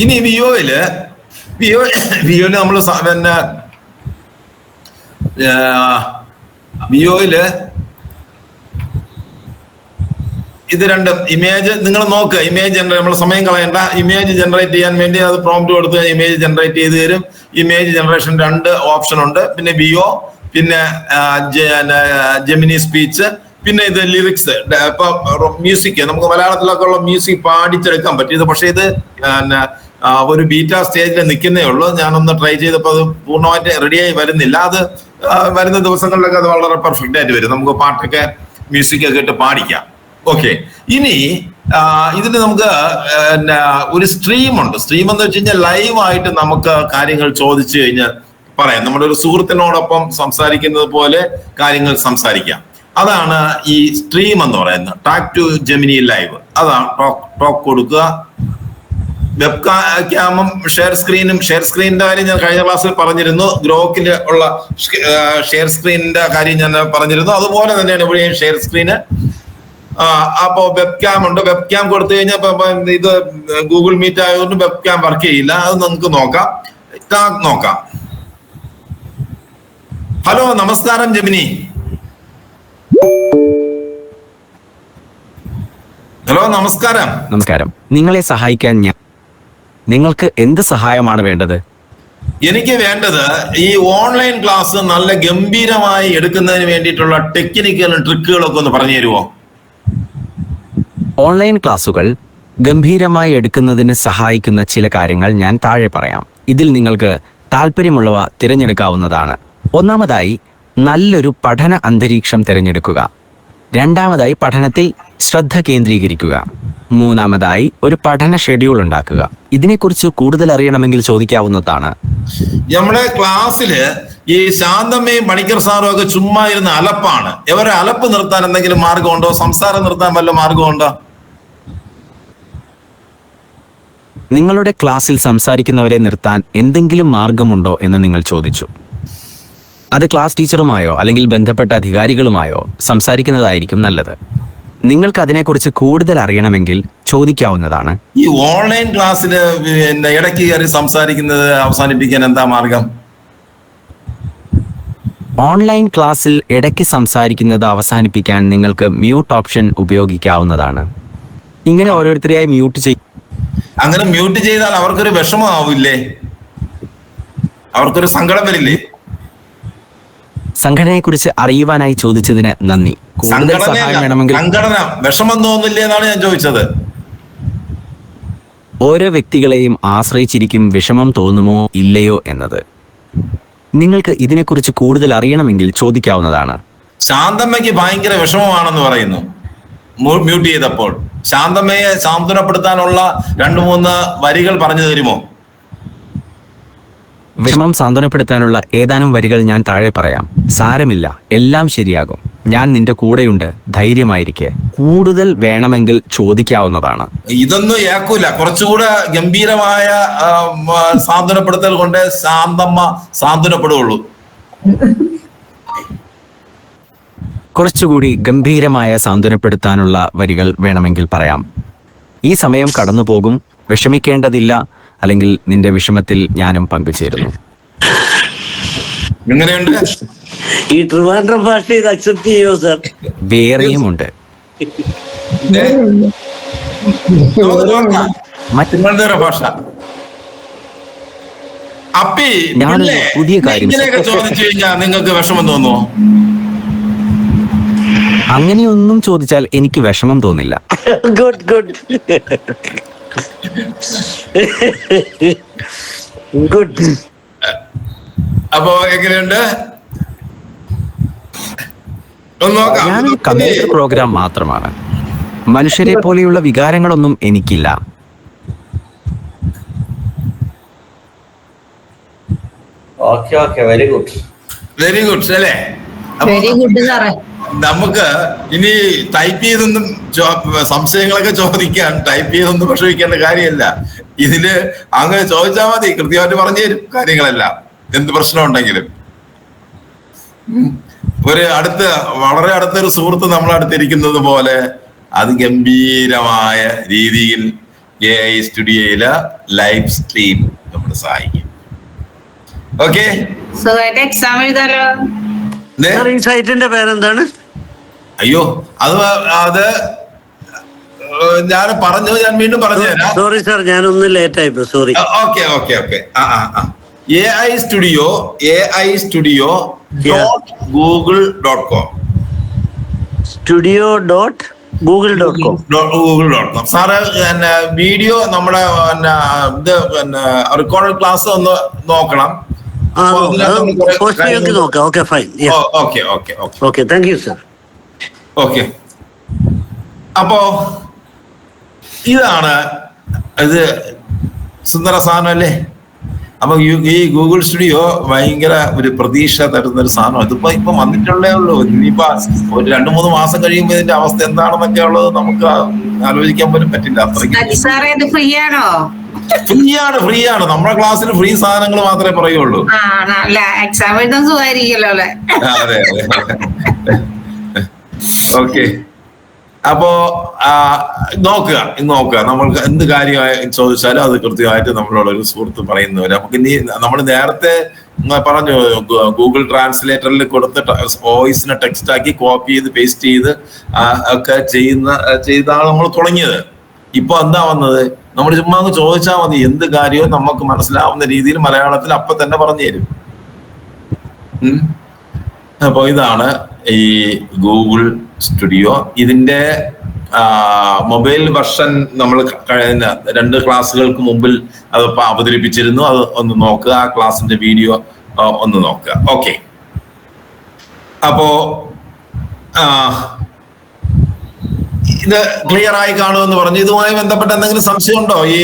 [SPEAKER 1] ഇനി വിയോയില് നമ്മൾ പിന്നെ വിയോയില് ഇത് രണ്ടും ഇമേജ് നിങ്ങൾ നോക്കുക. ഇമേജ് നമ്മൾ സമയം കളയണ്ട. ഇമേജ് ജനറേറ്റ് ചെയ്യാൻ വേണ്ടി അത് പ്രോംപ്റ്റ് കൊടുത്ത് ഇമേജ് ജനറേറ്റ് ചെയ്ത് തരും. ഇമേജ് ജനറേഷൻ 2 ഓപ്ഷൻ ഉണ്ട്. പിന്നെ വിയോ, പിന്നെ ജെമിനി സ്പീച്ച്, പിന്നെ ഇത് ലിറിക്സ്. ഇപ്പൊ മ്യൂസിക് നമുക്ക് മലയാളത്തിലൊക്കെ ഉള്ള മ്യൂസിക് പാടിച്ചെടുക്കാൻ പറ്റും. പക്ഷെ ഇത് ഒരു ബീറ്റ സ്റ്റേജിൽ നിൽക്കുന്നേ ഉള്ളൂ. ഞാനൊന്ന് ട്രൈ ചെയ്തപ്പോൾ അത് പൂർണ്ണമായിട്ട് റെഡിയായി വരുന്നില്ല. അത് വരുന്ന ദിവസങ്ങളിലൊക്കെ അത് വളരെ പെർഫെക്റ്റ് ആയിട്ട് വരും. നമുക്ക് പാട്ടൊക്കെ മ്യൂസിക് ഒക്കെ ഇട്ട് പാടിക്കാം. ഓക്കെ, ഇനി ഇതിന് നമുക്ക് ഒരു സ്ട്രീം ഉണ്ട്. സ്ട്രീം എന്ന് വെച്ച് കഴിഞ്ഞാൽ ലൈവ് ആയിട്ട് നമുക്ക് കാര്യങ്ങൾ ചോദിച്ചു കഴിഞ്ഞാൽ പറയാം. നമ്മുടെ ഒരു സുഹൃത്തിനോടൊപ്പം സംസാരിക്കുന്നത് പോലെ കാര്യങ്ങൾ സംസാരിക്കാം. അതാണ് ഈ സ്ട്രീം എന്ന് പറയുന്നത്. Talk to Gemini live. അതാണ് ടോക്ക് കൊടുക്കുക. വെബ് ക്യാമും ഷെയർ സ്ക്രീനിന്റെ കാര്യം ഞാൻ കഴിഞ്ഞ ക്ലാസ്സിൽ പറഞ്ഞിരുന്നു. ഗ്രോക്കിൽ ഉള്ള ഷെയർ സ്ക്രീനിന്റെ കാര്യം ഞാൻ പറഞ്ഞിരുന്നു. അതുപോലെ തന്നെയാണ് ഇവിടെയും ഷെയർ സ്ക്രീന്. അപ്പോ വെബ് ക്യാം ഉണ്ട്. വെബ് ക്യാം കൊടുത്തു കഴിഞ്ഞാൽ ഇത് ഗൂഗിൾ മീറ്റ് ആയതുകൊണ്ട് വെബ് ക്യാം വർക്ക് ചെയ്യില്ല. അത് നമുക്ക് നോക്കാം. ഹലോ, നമസ്കാരം ജെമിനി. ഹലോ, നമസ്കാരം.
[SPEAKER 8] നിങ്ങളെ സഹായിക്കാൻ നിങ്ങൾക്ക് എന്ത് സഹായമാണ് വേണ്ടത്?
[SPEAKER 1] എനിക്ക് വേണ്ടത് ഈ ഓൺലൈൻ ക്ലാസ് നല്ല ഗംഭീരമായി എടുക്കുന്നതിന് വേണ്ടിയിട്ടുള്ള ടെക്നിക്കലും ട്രിക്കുകളൊക്കെ ഒന്ന് പറഞ്ഞു തരുമോ?
[SPEAKER 8] ഓൺലൈൻ ക്ലാസുകൾ ഗംഭീരമായി എടുക്കുന്നതിന് സഹായിക്കുന്ന ചില കാര്യങ്ങൾ ഞാൻ താഴെ പറയാം. ഇതിൽ നിങ്ങൾക്ക് താല്പര്യമുള്ളവ തിരഞ്ഞെടുക്കാവുന്നതാണ്. ഒന്നാമതായി, നല്ലൊരു പഠന അന്തരീക്ഷം തിരഞ്ഞെടുക്കുക. രണ്ടാമതായി, പഠനത്തിൽ ശ്രദ്ധ കേന്ദ്രീകരിക്കുക. മൂന്നാമതായി, ഒരു പഠന ഷെഡ്യൂൾ ഉണ്ടാക്കുക. ഇതിനെക്കുറിച്ച് കൂടുതൽ അറിയണമെങ്കിൽ ചോദിക്കാവുന്നതാണ്.
[SPEAKER 1] നമ്മുടെ ക്ലാസ്സില് ഈ ശാന്തമ്മയും പണിക്കർ സാറും ഒക്കെ ചുമ്മാ ഇരുന്ന് അലപ്പാണ്. ഇവരെ അലപ്പ് നിർത്താൻ എന്തെങ്കിലും മാർഗമുണ്ടോ? സംസാരം നിർത്താൻ വല്ല മാർഗമുണ്ടോ?
[SPEAKER 8] നിങ്ങളുടെ ക്ലാസ്സിൽ സംസാരിക്കുന്നവരെ നിർത്താൻ എന്തെങ്കിലും മാർഗമുണ്ടോ എന്ന് നിങ്ങൾ ചോദിച്ചു. അത് ക്ലാസ് ടീച്ചറുമായോ അല്ലെങ്കിൽ ബന്ധപ്പെട്ട അധികാരികളുമായോ സംസാരിക്കുന്നതായിരിക്കും നല്ലത്. നിങ്ങൾക്ക് അതിനെക്കുറിച്ച് കൂടുതൽ അറിയണമെങ്കിൽ ചോദിക്കാവുന്നതാണ്.
[SPEAKER 1] ഈ ഓൺലൈൻ ക്ലാസ്സിൽ ഇടയ്ക്ക് കയറി സംസാരിക്കുന്നത് അവസാനിപ്പിക്കാൻ എന്താ മാർഗം?
[SPEAKER 8] ഓൺലൈൻ ക്ലാസ്സിൽ ഇടയ്ക്ക് സംസാരിക്കുന്നത് അവസാനിപ്പിക്കാൻ നിങ്ങൾക്ക് മ്യൂട്ട് ഓപ്ഷൻ ഉപയോഗിക്കാവുന്നതാണ്. ഇങ്ങനെ ഓരോരുത്തരെയായി മ്യൂട്ട് ചെയ്യും.
[SPEAKER 1] അങ്ങനെ മ്യൂട്ട് ചെയ്താൽ അവർക്കൊരു വിഷമമാവില്ലേ? അവർക്കൊരു സങ്കടം വരില്ലേ?
[SPEAKER 8] സംഘടനയെക്കുറിച്ച് അറിയുവാനായി ചോദിച്ചതിന് നന്ദി. കൂടുതൽ സഹായം വേണമെങ്കിൽ
[SPEAKER 1] സംഘടന വിഷമം തോന്നില്ലേ എന്നാണ് ഞാൻ ചോദിച്ചത്.
[SPEAKER 8] ഓരോ വ്യക്തികളെയും ആശ്രയിച്ചിരിക്കും വിഷമം തോന്നുമോ ഇല്ലയോ എന്നത്. നിങ്ങൾക്ക് ഇതിനെക്കുറിച്ച് കൂടുതൽ അറിയണമെങ്കിൽ ചോദിക്കാവുന്നതാണ്.
[SPEAKER 1] ശാന്തമ്മയ്ക്ക് ഭയങ്കര വിഷമമാണെന്ന് പറയുന്നു മ്യൂട്ട് ചെയ്തപ്പോൾ. ശാന്തമ്മയെ സാന്ത്വനപ്പെടുത്താനുള്ള 2-3 വരികൾ പറഞ്ഞു തരുമോ?
[SPEAKER 8] വിഷമം സാന്ത്വനപ്പെടുത്താനുള്ള ഏതാനും വരികൾ ഞാൻ താഴെ പറയാം. സാരമില്ല, എല്ലാം ശരിയാകും. ഞാൻ നിന്റെ കൂടെയുണ്ട്, ധൈര്യമായിരിക്കെ. കൂടുതൽ വേണമെങ്കിൽ ചോദിക്കാവുന്നതാണ്.
[SPEAKER 1] ഇതൊന്നും ഏക്കൂല. കുറച്ചുകൂടെ ഗംഭീരമായ സാന്ത്വനപ്പെടുത്തൽ കൊണ്ട് ശാന്തമ്മ സാന്ത്വനപ്പെടുകയുള്ളൂ.
[SPEAKER 8] കുറച്ചുകൂടി ഗംഭീരമായ സാന്ത്വനപ്പെടുത്താനുള്ള വരികൾ വേണമെങ്കിൽ പറയാം. ഈ സമയം കടന്നു പോകും, വിഷമിക്കേണ്ടതില്ല, അല്ലെങ്കിൽ നിന്റെ വിഷമത്തിൽ ഞാനും പങ്കുചേരുന്നു.
[SPEAKER 1] എങ്ങനെയുണ്ട്?
[SPEAKER 6] ഈ ട്രിവാൻഡ്രം ഭാഷ ഇത് അക്സെപ്റ്റ് ചെയ്യോ സർ?
[SPEAKER 8] വേറെയുമുണ്ട്.
[SPEAKER 1] തിരുവനന്തപുരം ഭാഷ. അപ്പി
[SPEAKER 8] ഞാനൊരു പുതിയ കാര്യം
[SPEAKER 1] ഇങ്ങനെയൊക്കെ ചോദിച്ചു കഴിഞ്ഞാൽ നിങ്ങൾക്ക് വിഷമം തോന്നുമോ?
[SPEAKER 8] അങ്ങനെയൊന്നും ചോദിച്ചാൽ എനിക്ക് വിഷമം തോന്നില്ല.
[SPEAKER 6] Good good good.
[SPEAKER 1] അപ്പോ എങ്ങനെയുണ്ട്? ഒന്ന് നോക്കാം.
[SPEAKER 8] ഞാനൊരു കമ്പ്യൂട്ടർ പ്രോഗ്രാം മാത്രമാണ്. മനുഷ്യരെ പോലെയുള്ള വികാരങ്ങളൊന്നും എനിക്കില്ല.
[SPEAKER 5] Very good.
[SPEAKER 1] വെരി ഗുഡ് അല്ലേ?
[SPEAKER 7] വെരി ഗുഡ് സാറേ.
[SPEAKER 1] നമുക്ക് ഇനി ടൈപ്പ് ചെയ്തൊന്നും സംശയങ്ങളൊക്കെ ചോദിക്കാൻ ടൈപ്പ് ചെയ്തൊന്നും വിഷമിക്കേണ്ട കാര്യമല്ല. ഇതില് അങ്ങനെ ചോദിച്ചാൽ മതി, കൃത്യമായിട്ട് പറഞ്ഞു തരും കാര്യങ്ങളെല്ലാം, എന്ത് പ്രശ്നം ഉണ്ടെങ്കിലും. വളരെ അടുത്തൊരു സുഹൃത്ത് നമ്മളെ അടുത്തിരിക്കുന്നത് പോലെ അതിഗംഭീരമായ രീതിയിൽ AI സ്റ്റുഡിയോയിലെ ലൈവ് സ്ട്രീം നമ്മളെ സഹായിക്കും. ഓക്കെ,
[SPEAKER 7] എക്സാം എഴുതാലോ.
[SPEAKER 6] ഈ സൈറ്റിന്റെ പേരെന്താണ്?
[SPEAKER 1] അയ്യോ, അത് ഞാൻ വീണ്ടും പറഞ്ഞു തരാം.
[SPEAKER 6] സോറി സാർ, ഞാനൊന്ന് ലേറ്റ് ആയിപ്പോ, sorry.
[SPEAKER 1] Okay. AI studio google.com.
[SPEAKER 6] studio.google.com.
[SPEAKER 1] Sir video നമ്മുടെ റെക്കോർഡ് ക്ലാസ് ഒന്ന് നോക്കണം.
[SPEAKER 6] നോക്കാം. Okay fine. Okay, thank you sir.
[SPEAKER 1] Okay, അപ്പോ ഇതാണ് ഇത് സുന്ദര സാധനം അല്ലേ? അപ്പൊ ഈ ഗൂഗിൾ സ്റ്റുഡിയോ ഭയങ്കര ഒരു പ്രതീക്ഷ തരുന്ന ഒരു സാധനം. ഇപ്പൊ വന്നിട്ടുള്ളേ ഉള്ളൂ. ഇനിയിപ്പോ ഒരു 2-3 മാസം കഴിയുമ്പോൾ ഇതിന്റെ അവസ്ഥ എന്താണെന്നൊക്കെ ഉള്ളത് നമുക്ക് ആലോചിക്കാൻ പോലും പറ്റില്ല. അത്രയ്ക്ക് ഫ്രീ ആണ്. നമ്മുടെ ക്ലാസ്സിൽ ഫ്രീ സാധനങ്ങൾ മാത്രമേ പറയുള്ളൂ.
[SPEAKER 7] എക്സാം എഴുതാൻ സുഖമായിരിക്കുമല്ലോ അല്ലെ?
[SPEAKER 1] അതെ. ഓക്കെ, അപ്പോ നോക്കുക. നമ്മൾക്ക് എന്ത് കാര്യമായി ചോദിച്ചാലും അത് കൃത്യമായിട്ട് നമ്മളോട് ഒരു സുഹൃത്ത് പറയുന്നവര്. നമുക്ക് ഇനി നമ്മൾ നേരത്തെ പറഞ്ഞു ഗൂഗിൾ ട്രാൻസ്ലേറ്ററിൽ കൊടുത്ത് വോയിസിനെ ടെക്സ്റ്റ് ആക്കി കോപ്പി ചെയ്ത് പേസ്റ്റ് ചെയ്ത് ഒക്കെ ചെയ്താണ് നമ്മൾ തുടങ്ങിയത്. ഇപ്പൊ എന്താ വന്നത്? നമ്മൾ ചുമ്മാ ഒന്ന് ചോദിച്ചാൽ മതി, എന്ത് കാര്യവും നമുക്ക് മനസ്സിലാവുന്ന രീതിയിൽ മലയാളത്തിൽ അപ്പൊ തന്നെ പറഞ്ഞു തരും. അപ്പൊ ഇതാണ് ഈ ഗൂഗിൾ സ്റ്റുഡിയോ. ഇതിന്റെ മൊബൈൽ വെർഷൻ നമ്മൾ കഴിഞ്ഞ 2 ക്ലാസ്സുകൾക്ക് മുമ്പിൽ അത് അവതരിപ്പിച്ചിരുന്നു. അത് ഒന്ന് നോക്കുക, ആ ക്ലാസ്സിന്റെ വീഡിയോ ഒന്ന് നോക്കുക. ഓക്കെ, അപ്പോ ഇത് ക്ലിയർ ആയി കാണുമെന്ന് പറഞ്ഞു. ഇതുമായി ബന്ധപ്പെട്ട എന്തെങ്കിലും സംശയം ഉണ്ടോ? ഈ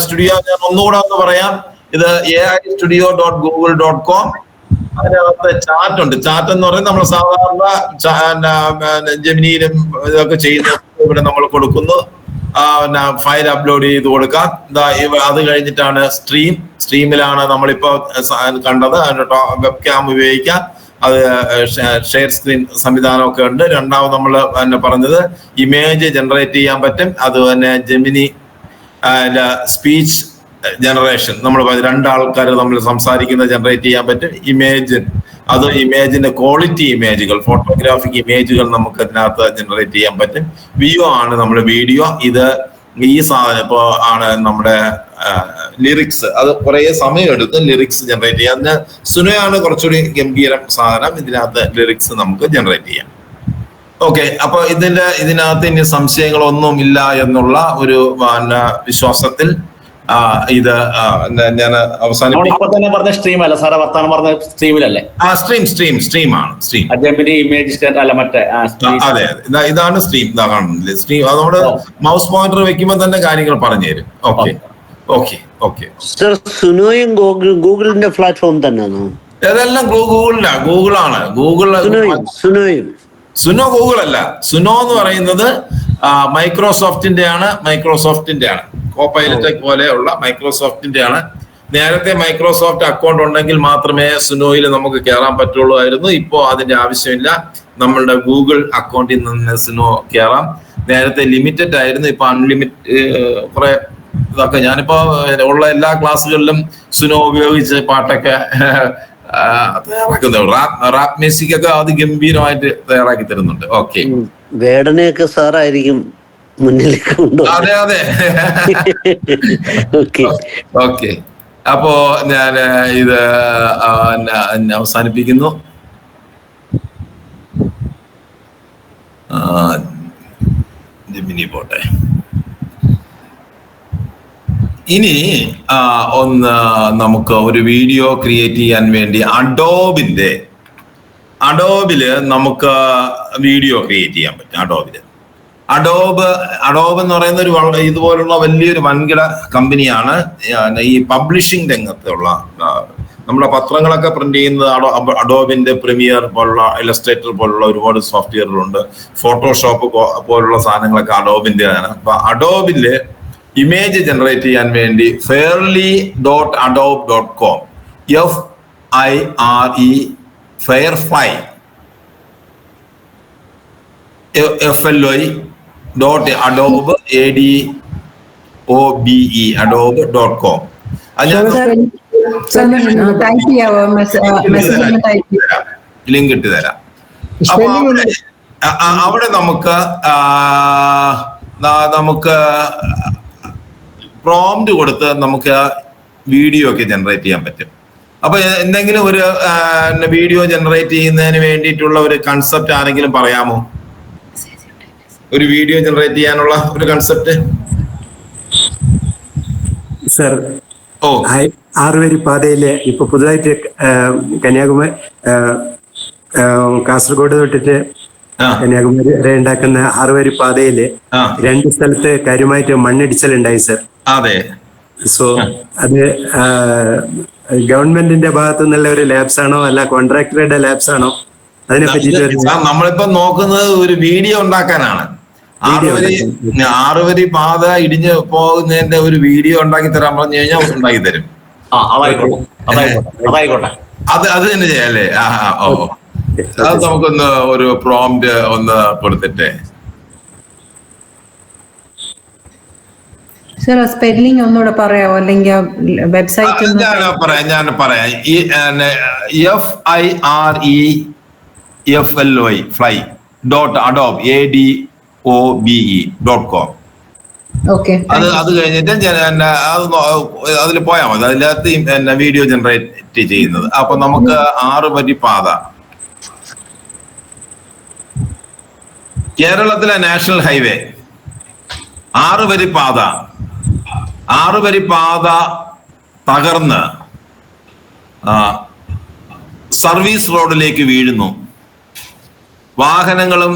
[SPEAKER 1] സ്റ്റുഡിയോ ഞാൻ ഒന്നുകൂടെ ഒന്ന് പറയാം. ഇത് AI.studio.google.com. അതിനകത്ത് ചാറ്റ് ഉണ്ട്. ചാറ്റ് എന്ന് പറയുന്നത് നമ്മൾ സാധാരണ ജെമിനിയിലും ഇതൊക്കെ ചെയ്യുന്ന ഇവിടെ നമ്മൾ കൊടുക്കുന്നു. ഫയൽ അപ്ലോഡ് ചെയ്ത് കൊടുക്കാം. അത് കഴിഞ്ഞിട്ടാണ് സ്ട്രീമിലാണ് നമ്മളിപ്പോ കണ്ടത്. വെബ് ക്യാം ഉപയോഗിക്കാം. അത് ഷെയർ സ്ക്രീൻ സംവിധാനമൊക്കെ ഉണ്ട്. രണ്ടാമത് നമ്മൾ പറഞ്ഞത് ഇമേജ് ജനറേറ്റ് ചെയ്യാൻ പറ്റും. അത് തന്നെ ജെമിനി സ്പീച്ച് ജനറേഷൻ, നമ്മൾ 2 ആൾക്കാർ നമ്മൾ സംസാരിക്കുന്ന ജനറേറ്റ് ചെയ്യാൻ പറ്റും. ഇമേജിന്റെ ക്വാളിറ്റി ഇമേജുകൾ, ഫോട്ടോഗ്രാഫിക് ഇമേജുകൾ നമുക്ക് അതിനകത്ത് ജനറേറ്റ് ചെയ്യാൻ പറ്റും. വ്യൂ ആണ് നമ്മുടെ വീഡിയോ. ഈ സാധനം ഇപ്പോ ആണ് നമ്മുടെ ലിറിക്സ്, അത് കുറെ സമയം എടുത്ത് ലിറിക്സ് ജനറേറ്റ് ചെയ്യാം. അതിന് സുനോയാണ് കുറച്ചുകൂടി ഗംഭീരം സാധനം. ഇതിനകത്ത് ലിറിക്സ് നമുക്ക് ജനറേറ്റ് ചെയ്യാം. ഓക്കെ, അപ്പൊ ഇതിനകത്ത് ഇനി സംശയങ്ങളൊന്നും ഇല്ല എന്നുള്ള ഒരു വിശ്വാസത്തിൽ ഇത് ഞാൻ അവസാനിപ്പിക്കും.
[SPEAKER 5] ഇപ്പൊ തന്നെ പറഞ്ഞ സ്ട്രീം അല്ല സാറേ, വർത്താനം പറഞ്ഞ സ്ട്രീമിലല്ലേ?
[SPEAKER 1] സ്ട്രീമാണ് സ്ട്രീം.
[SPEAKER 5] അജംബിന്റെ ഇമേജ് അല്ല മറ്റേ
[SPEAKER 1] അതെ, ഇതാണ് സ്ട്രീം. ഇതാ കാണുന്നില്ലേ സ്ട്രീം? അത് നമ്മുടെ മൗസ് പോയിന്റർ വെക്കുമ്പോൾ തന്നെ കാര്യങ്ങൾ പറഞ്ഞു തരും. Okay okay okay.
[SPEAKER 6] സർ, സുനോയും ഗൂഗിളിന്റെ പ്ലാറ്റ്ഫോം തന്നെയാണോ?
[SPEAKER 1] ഇതെല്ലാം ഗൂഗിളാണ്.
[SPEAKER 6] സുനോയും
[SPEAKER 1] സുനോ ഗൂഗിൾ അല്ല. സുനോ എന്ന് പറയുന്നത് മൈക്രോസോഫ്റ്റിന്റെ ആണ്. കോപ്പൈലറ്റ് പോലെയുള്ള മൈക്രോസോഫ്റ്റിന്റെ ആണ്. നേരത്തെ മൈക്രോസോഫ്റ്റ് അക്കൗണ്ട് ഉണ്ടെങ്കിൽ മാത്രമേ സുനോയിൽ നമുക്ക് കയറാൻ പറ്റുള്ളൂ ആയിരുന്നു. ഇപ്പോൾ അതിന്റെ ആവശ്യമില്ല. നമ്മളുടെ ഗൂഗിൾ അക്കൗണ്ടിൽ നിന്ന് സുനോ കയറാം. നേരത്തെ ലിമിറ്റഡ് ആയിരുന്നു, ഇപ്പൊ അൺലിമിറ്റഡ് കുറെ ഇതൊക്കെ. ഞാനിപ്പോ ഉള്ള എല്ലാ ക്ലാസ്സുകളിലും സുനോ ഉപയോഗിച്ച് പാട്ടൊക്കെ തയ്യാറാക്കുന്നത്. റാപ്പ് മ്യൂസിക് ഒക്കെ അത് ഗംഭീരമായിട്ട് തയ്യാറാക്കി തരുന്നുണ്ട്. ഓക്കെ,
[SPEAKER 6] വേടനെയൊക്കെ സാറായിരിക്കും മുന്നിലേക്ക് കൊണ്ടുപോകുന്നത്.
[SPEAKER 1] അതെ ഓക്കെ. അപ്പോ ഞാൻ ഇത് അവസാനിപ്പിക്കുന്നു. ജെമിനി പോട്ടെ. ഇനി നമുക്ക് ഒരു വീഡിയോ ക്രിയേറ്റ് ചെയ്യാൻ വേണ്ടി അഡോബില് നമുക്ക് വീഡിയോ ക്രിയേറ്റ് ചെയ്യാൻ പറ്റും. അഡോബ് എന്ന് പറയുന്ന ഒരു ഇതുപോലുള്ള വലിയൊരു വൻകിട കമ്പനിയാണ്. ഈ പബ്ലിഷിംഗ് രംഗത്തുള്ള നമ്മുടെ പത്രങ്ങളൊക്കെ പ്രിന്റ് ചെയ്യുന്നത് അഡോബിന്റെ പ്രീമിയർ പോലുള്ള, ഇലസ്ട്രേറ്റർ പോലുള്ള ഒരുപാട് സോഫ്റ്റ്വെയറുകളുണ്ട്. ഫോട്ടോഷോപ്പ് പോലുള്ള സാധനങ്ങളൊക്കെ അഡോബിന്റെ ആണ്. അപ്പൊ അഡോബില് ഇമേജ് ജനറേറ്റ് ചെയ്യാൻ വേണ്ടി fairly.adobe.com FIRE FLY.adobe.com ലിങ്ക് ഇട്ട് തരാം. അപ്പൊ അവിടെ നമുക്ക് പ്രോംപ്റ്റ് കൊടുത്ത് നമുക്ക് വീഡിയോ ഒക്കെ ജനറേറ്റ് ചെയ്യാൻ പറ്റും. അപ്പൊ എന്തെങ്കിലും ഒരു വീഡിയോ ജനറേറ്റ് ചെയ്യുന്നതിന് വേണ്ടിയിട്ടുള്ള ഒരു കൺസെപ്റ്റ് ആരെങ്കിലും പറയാമോ? ഒരു വീഡിയോ ജനറേറ്റ് ചെയ്യാനുള്ള ഒരു കൺസെപ്റ്റ്.
[SPEAKER 9] സർ, ആറുവരി പാതയില് ഇപ്പൊ പുതുതായിട്ട് കന്യാകുമാരി കാസർഗോഡ് തൊട്ടിട്ട് കന്യാകുമാരി വരെ ഉണ്ടാക്കുന്ന ആറുവരി പാതയില് 2 സ്ഥലത്ത് കാര്യമായിട്ട് മണ്ണിടിച്ചിലുണ്ടായി സർ.
[SPEAKER 1] അതെ.
[SPEAKER 9] സോ അത് ഗവൺമെന്റിന്റെ ഭാഗത്തു നിന്നുള്ള ഒരു ലാബ്സ് ആണോ അല്ല കോൺട്രാക്ടറുടെ ലാബ്സ് ആണോ? അതിനെ പറ്റിയിട്ട്
[SPEAKER 1] നമ്മളിപ്പോ നോക്കുന്നത് ഒരു വീഡിയോ ഉണ്ടാക്കാനാണ്. ആറുവരി പാത ഇടിഞ്ഞു പോകുന്നതിന്റെ ഒരു വീഡിയോ ഉണ്ടാക്കി തരാൻ പറഞ്ഞു കഴിഞ്ഞാൽ ഉണ്ടാക്കി തരും. അത് തന്നെ ചെയ്യാല്ലേ? അത് നമുക്കൊന്ന് ഒരു പ്രോംപ്റ്റ് ഒന്ന് കൊടുത്തിട്ടേ.
[SPEAKER 7] സ്പെല്ലിംഗ് ഒന്നുകൂടെ പറയാമോ? അല്ലെങ്കിൽ വെബ്സൈറ്റ്
[SPEAKER 1] ഞാൻ പറയാം. FIRE.adobe.com. അത് കഴിഞ്ഞിട്ട് അതിൽ പോയാൽ മതി. അതിനകത്ത് വീഡിയോ ജനറേറ്റ് ചെയ്യുന്നത്. അപ്പൊ നമുക്ക് 6 വരി പാത, കേരളത്തിലെ നാഷണൽ ഹൈവേ 6 വരി പാത തകർന്ന് സർവീസ് റോഡിലേക്ക് വീഴുന്നു. വാഹനങ്ങളും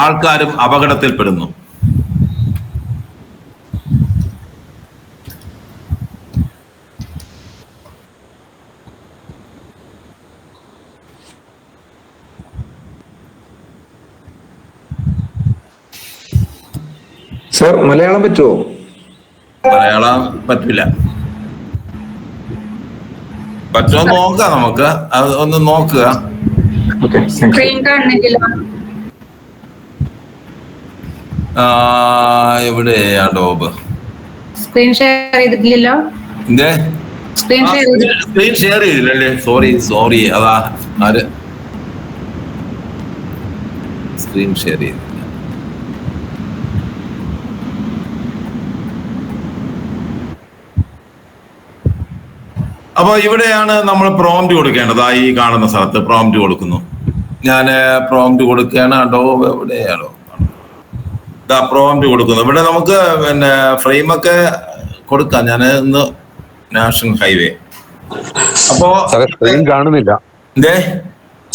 [SPEAKER 1] ആൾക്കാരും അപകടത്തിൽപ്പെടുന്നു.
[SPEAKER 2] സർ, മലയാളം പറ്റുമോ?
[SPEAKER 1] മലയാളം പറ്റില്ല. പറ്റുമോ നോക്കാം നമുക്ക്. അത് ഒന്ന് നോക്കുക. എവിടെ അഡോബ്
[SPEAKER 7] സ്ക്രീൻ ഷെയർ ചെയ്തിട്ടില്ലല്ലോ?
[SPEAKER 1] സ്ക്രീൻ ഷെയർ ചെയ്തില്ലല്ലേ? സോറി അതാ ആര് സ്ക്രീൻ ഷെയർ ചെയ്തില്ല. അപ്പൊ ഇവിടെയാണ് നമ്മൾ പ്രോംപ്റ്റ് കൊടുക്കേണ്ടത്. ഈ കാണുന്ന സ്ഥലത്ത് പ്രോംപ്റ്റ് കൊടുക്കുന്നു. ഞാൻ പ്രോംപ്റ്റ് കൊടുക്കുകയാണ്. അഡോബ് എവിടെയാണോ പ്രോംപ്റ്റ് കൊടുക്കുന്നു. ഇവിടെ നമുക്ക് പിന്നെ ഫ്രെയിമൊക്കെ കൊടുക്കാം. ഞാൻ ഇന്ന് നാഷണൽ ഹൈവേ. അപ്പോ
[SPEAKER 10] സ്ക്രീൻ കാണുന്നില്ല.
[SPEAKER 1] എന്തേ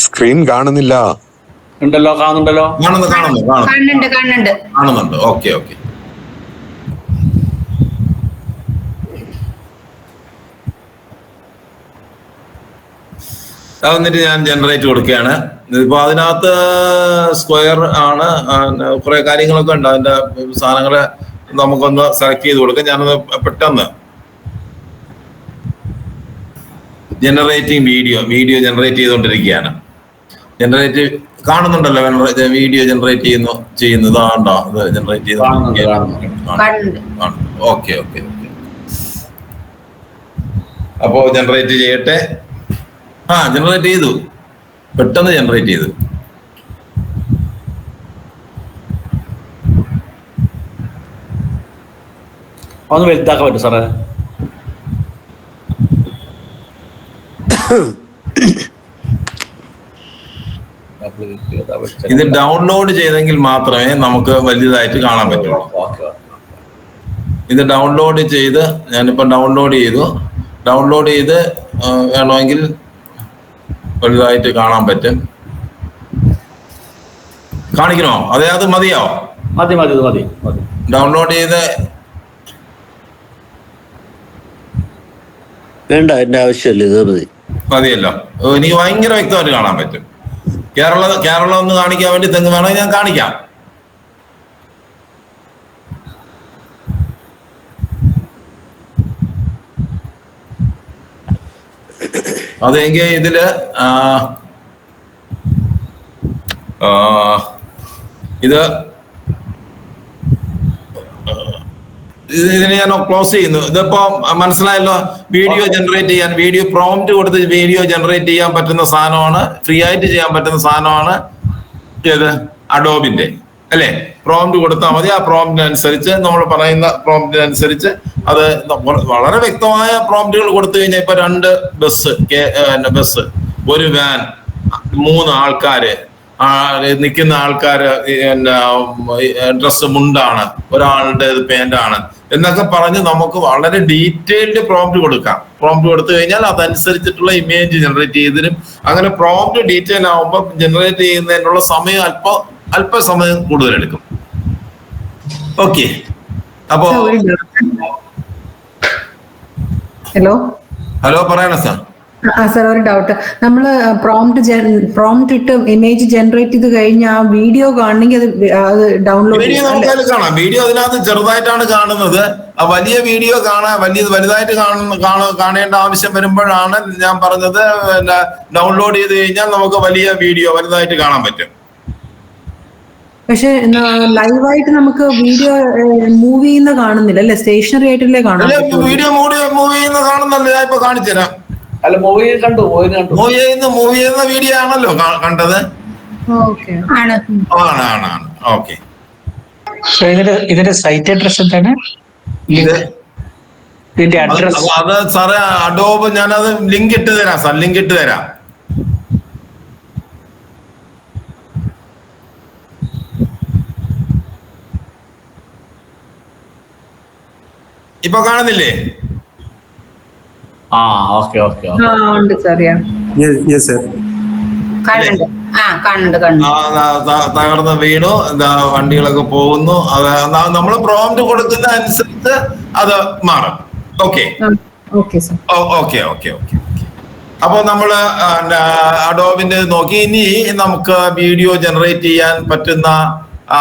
[SPEAKER 10] സ്ക്രീൻ കാണുന്നില്ല?
[SPEAKER 5] ഉണ്ടല്ലോ, കാണുന്നുണ്ടല്ലോ.
[SPEAKER 1] കാണുന്നുണ്ട്. ഓക്കെ. എന്നിട്ട് ഞാൻ ജനറേറ്റ് കൊടുക്കുകയാണ്. ഇപ്പൊ അതിനകത്ത് സ്ക്വയർ ആണ്, കുറെ കാര്യങ്ങളൊക്കെ ഉണ്ട്. അതിന്റെ സാധനങ്ങള് നമുക്കൊന്ന് സെലക്ട് ചെയ്ത് കൊടുക്കാം. ഞാനത് പെട്ടെന്ന് ജനറേറ്റിംഗ് വീഡിയോ ജനറേറ്റ് ചെയ്തുകൊണ്ടിരിക്കുകയാണ്. ജനറേറ്റ് കാണുന്നുണ്ടല്ലോ, വീഡിയോ ജനറേറ്റ് ചെയ്യുന്നത് ആണ്ടോ, അത് ജനറേറ്റ് ചെയ്ത്. ഓക്കെ. അപ്പോ ജനറേറ്റ് ചെയ്യട്ടെ. ജനറേറ്റ് ചെയ്തു, പെട്ടെന്ന് ജനറേറ്റ് ചെയ്തു.
[SPEAKER 5] ഒന്ന് വലുതാക്കാൻ പറ്റും സാറേ?
[SPEAKER 1] ഇത് ഡൗൺലോഡ് ചെയ്തെങ്കിൽ മാത്രമേ നമുക്ക് വലുതായിട്ട് കാണാൻ പറ്റുള്ളൂ. ഇത് ഡൗൺലോഡ് ചെയ്ത് ഞാനിപ്പോ ഡൗൺലോഡ് ചെയ്ത് വേണമെങ്കിൽ വലുതായിട്ട് കാണാൻ പറ്റും. കാണിക്കണോ? അത് മതിയാവോ?
[SPEAKER 5] മതി.
[SPEAKER 1] ഡൗൺലോഡ് ചെയ്ത്
[SPEAKER 6] വേണ്ട, എന്റെ ആവശ്യമില്ല, ഇത്
[SPEAKER 1] മതിയല്ലോ. എനിക്ക് ഭയങ്കര വ്യക്തമായിട്ട് കാണാൻ പറ്റും. കേരളം ഒന്ന് കാണിക്കാൻ വേണ്ടി തെങ്ങ് വേണമെങ്കിൽ ഞാൻ കാണിക്കാം. അതെങ്കിൽ ഇതില് ഇതിനെ ഞാൻ ക്ലോസ് ചെയ്യുന്നു. ഇതിപ്പോ മനസ്സിലായല്ലോ. വീഡിയോ ജനറേറ്റ് ചെയ്യാൻ വീഡിയോ പ്രോംപ്റ്റ് കൊടുത്ത് വീഡിയോ ജനറേറ്റ് ചെയ്യാൻ പറ്റുന്ന സാധനമാണ്, ഫ്രീ ആയിട്ട് ചെയ്യാൻ പറ്റുന്ന സാധനമാണ് ഏത്, അഡോബിന്റെ അല്ലെ. പ്രോംപ്റ്റ് കൊടുത്താൽ മതി. ആ പ്രോംപ്റ്റിനനുസരിച്ച് നമ്മൾ പറയുന്ന പ്രോംപ്റ്റിനനുസരിച്ച് അത് വളരെ വ്യക്തമായ പ്രോംപ്റ്റുകൾ കൊടുത്തു കഴിഞ്ഞാൽ ഇപ്പൊ 2 ബസ്, ഒരു വാൻ, 3 ആൾക്കാര്, നിൽക്കുന്ന ആൾക്കാര് ഡ്രസ് മുണ്ടാണ്, ഒരാളുടെ പാന്റാണ് എന്നൊക്കെ പറഞ്ഞ് നമുക്ക് വളരെ ഡീറ്റെയിൽഡ് പ്രോംപ്റ്റ് കൊടുക്കാം. പ്രോംപ്റ്റ് കൊടുത്തു കഴിഞ്ഞാൽ അതനുസരിച്ചിട്ടുള്ള ഇമേജ് ജനറേറ്റ് ചെയ്തിരും. അങ്ങനെ പ്രോംപ്റ്റ് ഡീറ്റെയിൽ ആവുമ്പോൾ ജനറേറ്റ് ചെയ്യുന്നതിനുള്ള സമയം അല്പസമയം കൂടുതലെടുക്കും. ഓക്കെ. അപ്പോ ഹലോ പറയണ സാർ.
[SPEAKER 7] സാർ ഒരു ഡൗട്ട്. നമ്മള് പ്രോംപ്റ്റ് ഇട്ട് ഇമേജ് ജനറേറ്റ് ചെയ്ത് കഴിഞ്ഞാൽ ആ വീഡിയോ കാണണമെങ്കിൽ അത് ഡൗൺലോഡ്
[SPEAKER 1] കാണാം. വീഡിയോ അതിനകത്ത് ചെറുതായിട്ടാണ് കാണുന്നത്. ആ വലിയ വീഡിയോ വലുതായിട്ട് കാണേണ്ട ആവശ്യം വരുമ്പോഴാണ് ഞാൻ പറഞ്ഞത് ഡൗൺലോഡ് ചെയ്ത് കഴിഞ്ഞാൽ നമുക്ക് വലിയ വീഡിയോ വലുതായിട്ട് കാണാൻ പറ്റും.
[SPEAKER 7] പക്ഷെ ലൈവായിട്ട് നമുക്ക് വീഡിയോ മൂവ് ചെയ്യുന്ന കാണുന്നില്ല അല്ലെ? സ്റ്റേഷനറി ആയിട്ടല്ലേ കാണുന്നത്?
[SPEAKER 1] വീഡിയോ മൂവ് ചെയ്യുന്ന കാണുന്നല്ലേ? ഞാൻ ഇപ്പൊ കാണിച്ചുതരാം.
[SPEAKER 5] അല്ല, മൂവി
[SPEAKER 1] മൂവ് ചെയ്യുന്ന വീഡിയോ ആണല്ലോ കണ്ടത്. ആണ്. ഓക്കെ.
[SPEAKER 2] ഇതിന്റെ സൈറ്റ് അഡ്രസ് എന്താണ്? ഇതിന്റെ അഡ്രസ്
[SPEAKER 1] അത് സാറേ അഡോബ് ഞാനത് ലിങ്ക് ഇട്ട് തരാം സാർ. ഇപ്പൊ കാണുന്നില്ലേ? തകർന്ന് വീണു, വണ്ടികളൊക്കെ പോകുന്നു. നമ്മൾ പ്രോംപ്റ്റ് കൊടുക്കുന്ന അനുസരിച്ച് അത് മാറും. ഓക്കെ. അപ്പൊ നമ്മള് അഡോബിന്റെ നോക്കി. ഇനി നമുക്ക് വീഡിയോ ജനറേറ്റ് ചെയ്യാൻ പറ്റുന്ന